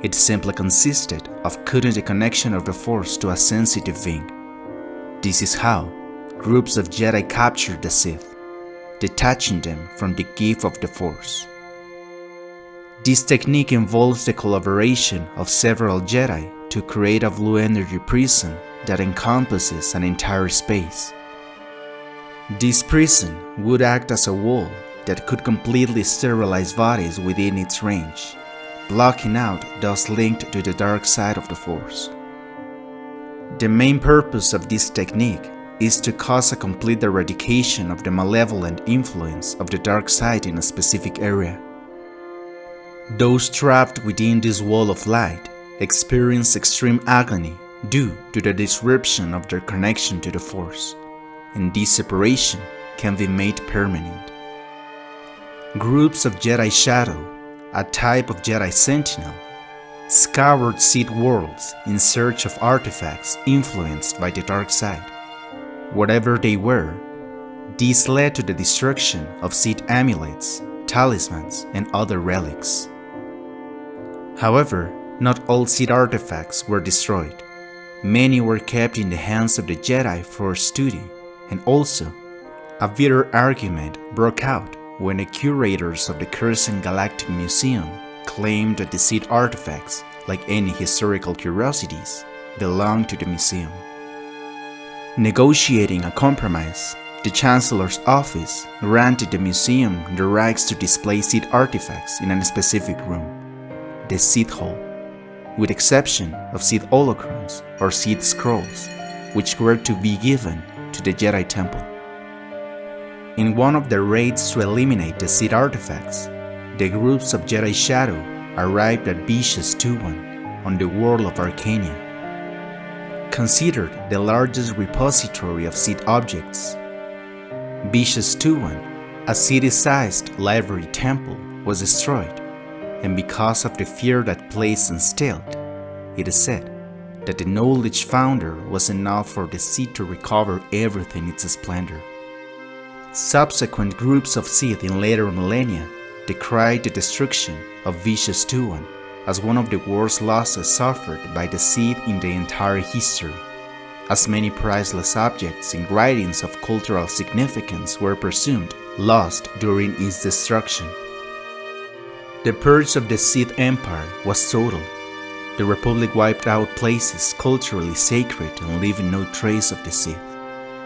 It simply consisted of cutting the connection of the Force to a sensitive being. This is how groups of Jedi captured the Sith, detaching them from the gift of the Force. This technique involves the collaboration of several Jedi to create a blue energy prison that encompasses an entire space. This prison would act as a wall that could completely sterilize bodies within its range, blocking out those linked to the dark side of the Force. The main purpose of this technique is to cause a complete eradication of the malevolent influence of the dark side in a specific area. Those trapped within this wall of light experience extreme agony due to the disruption of their connection to the Force, and this separation can be made permanent. Groups of Jedi Shadow, a type of Jedi Sentinel, scoured Sith worlds in search of artifacts influenced by the dark side. Whatever they were, these led to the destruction of Sith amulets, talismans, and other relics. However, not all Sith artifacts were destroyed. Many were kept in the hands of the Jedi for study, and also, a bitter argument broke out when the curators of the Cursed Galactic Museum claimed that the Sith artifacts, like any historical curiosities, belonged to the museum. Negotiating a compromise, the Chancellor's office granted the museum the rights to display Sith artifacts in a specific room, the Sith Hall, with exception of Sith Holocrons or Sith Scrolls, which were to be given to the Jedi Temple. In one of the raids to eliminate the Sith artifacts, the groups of Jedi Shadow arrived at Vicious Tuwan on the world of Arcania. Considered the largest repository of Sith objects, Vicious Tuwan, a city-sized library temple, was destroyed, and because of the fear that place instilled, it is said that the knowledge founder was enough for the Sith to recover everything in its splendor. Subsequent groups of Sith in later millennia decried the destruction of Vicious Tuwan as one of the worst losses suffered by the Sith in the entire history, as many priceless objects and writings of cultural significance were presumed lost during its destruction. The purge of the Sith Empire was total. The Republic wiped out places culturally sacred and leaving no trace of the Sith.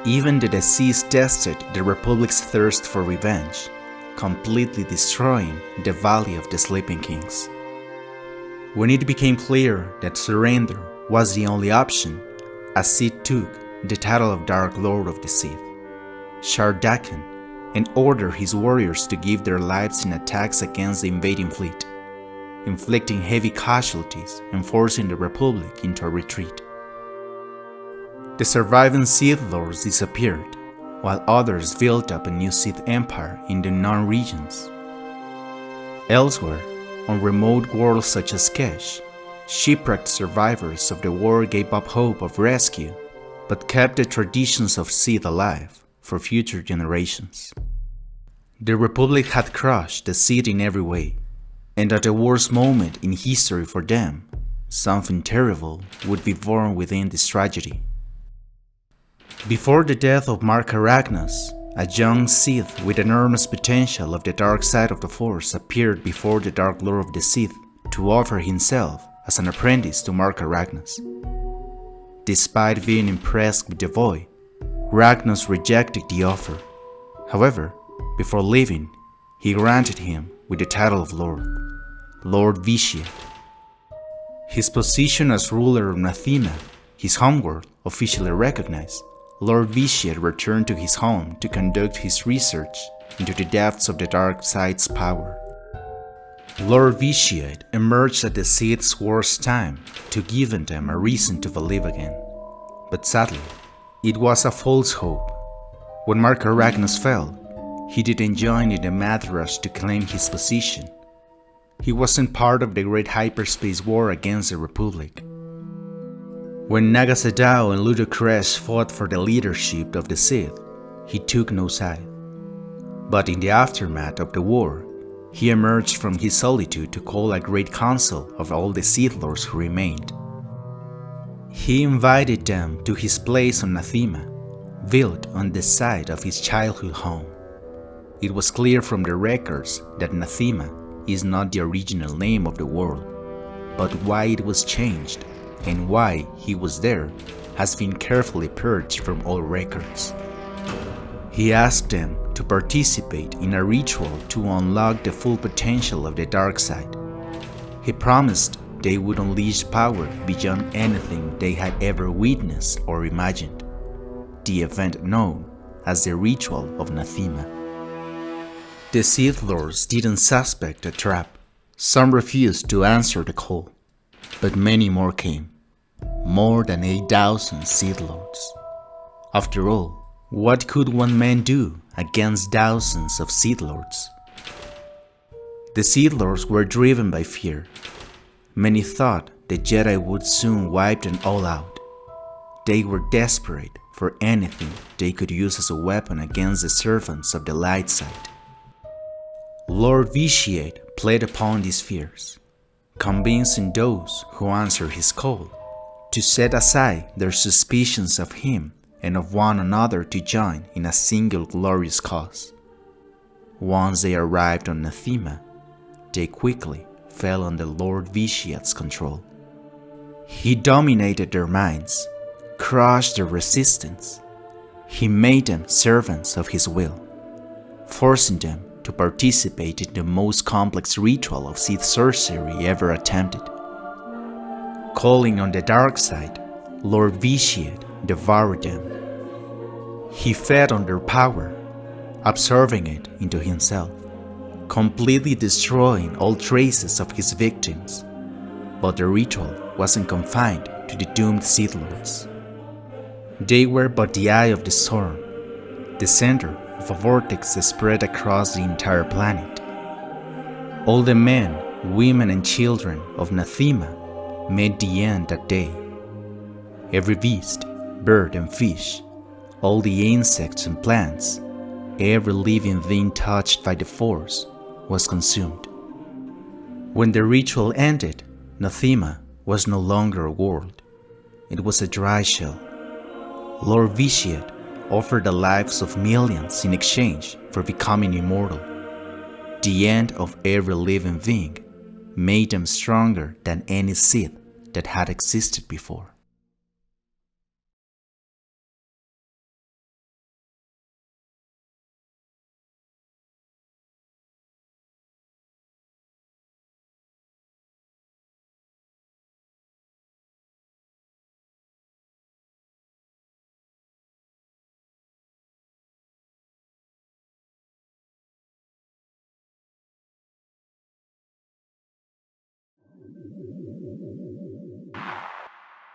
Even the deceased tested the Republic's thirst for revenge, completely destroying the Valley of the Sleeping Kings. When it became clear that surrender was the only option, a Sith took the title of Dark Lord of the Sith, Shardakan, and ordered his warriors to give their lives in attacks against the invading fleet, inflicting heavy casualties and forcing the Republic into a retreat. The surviving Sith Lords disappeared, while others built up a new Sith Empire in the unknown regions. Elsewhere, On remote worlds such as Kesh, shipwrecked survivors of the war gave up hope of rescue, but kept the traditions of Sith alive for future generations. The Republic had crushed the Sith in every way, and at the worst moment in history for them, something terrible would be born within this tragedy. Before the death of Mark Arachnos, a young Sith with enormous potential of the dark side of the Force appeared before the Dark Lord of the Sith to offer himself as an apprentice to Mark Arachnos. Despite being impressed with the boy, Ragnos rejected the offer. However, before leaving, he granted him with the title of Lord Vitiate. His position as ruler of Nathema, his homeworld, officially recognized, Lord Vitiate returned to his home to conduct his research into the depths of the dark side's power. Lord Vitiate emerged at the Sith's worst time to give them a reason to believe again. But sadly, it was a false hope. When Mark Arachnos fell, he didn't join in the mad rush to claim his position. He wasn't part of the Great Hyperspace War against the Republic. When Naga Sadow and Ludo Kresh fought for the leadership of the Sith, he took no side. But in the aftermath of the war, he emerged from his solitude to call a great council of all the Sith Lords who remained. He invited them to his place on Nathema, built on the site of his childhood home. It was clear from the records that Nathema is not the original name of the world, but why it was changed and why he was there has been carefully purged from all records. He asked them to participate in a ritual to unlock the full potential of the dark side. He promised they would unleash power beyond anything they had ever witnessed or imagined, the event known as the Ritual of Nathema. The Sith Lords didn't suspect a trap. Some refused to answer the call, but many more came. More than 8,000 Sith Lords. After all, what could one man do against thousands of Sith Lords? The Sith Lords were driven by fear. Many thought the Jedi would soon wipe them all out. They were desperate for anything they could use as a weapon against the servants of the light side. Lord Vitiate played upon these fears, convincing those who answered his call to set aside their suspicions of him and of one another to join in a single glorious cause. Once they arrived on Nathema, they quickly fell under Lord Vitiate's control. He dominated their minds, crushed their resistance. He made them servants of his will, forcing them to participate in the most complex ritual of Sith sorcery ever attempted. Calling on the dark side, Lord Vitiate devoured them. He fed on their power, absorbing it into himself, completely destroying all traces of his victims. But the ritual wasn't confined to the doomed Sith Lords. They were but the eye of the storm, the center of a vortex that spread across the entire planet. All the men, women, and children of Nathema met the end that day. Every beast, bird, and fish, all the insects and plants, every living thing touched by the Force was consumed. When the ritual ended, Nathema was no longer a world. It was a dry shell. Lord Vitiate offered the lives of millions in exchange for becoming immortal. The end of every living being made them stronger than any Sith that had existed before.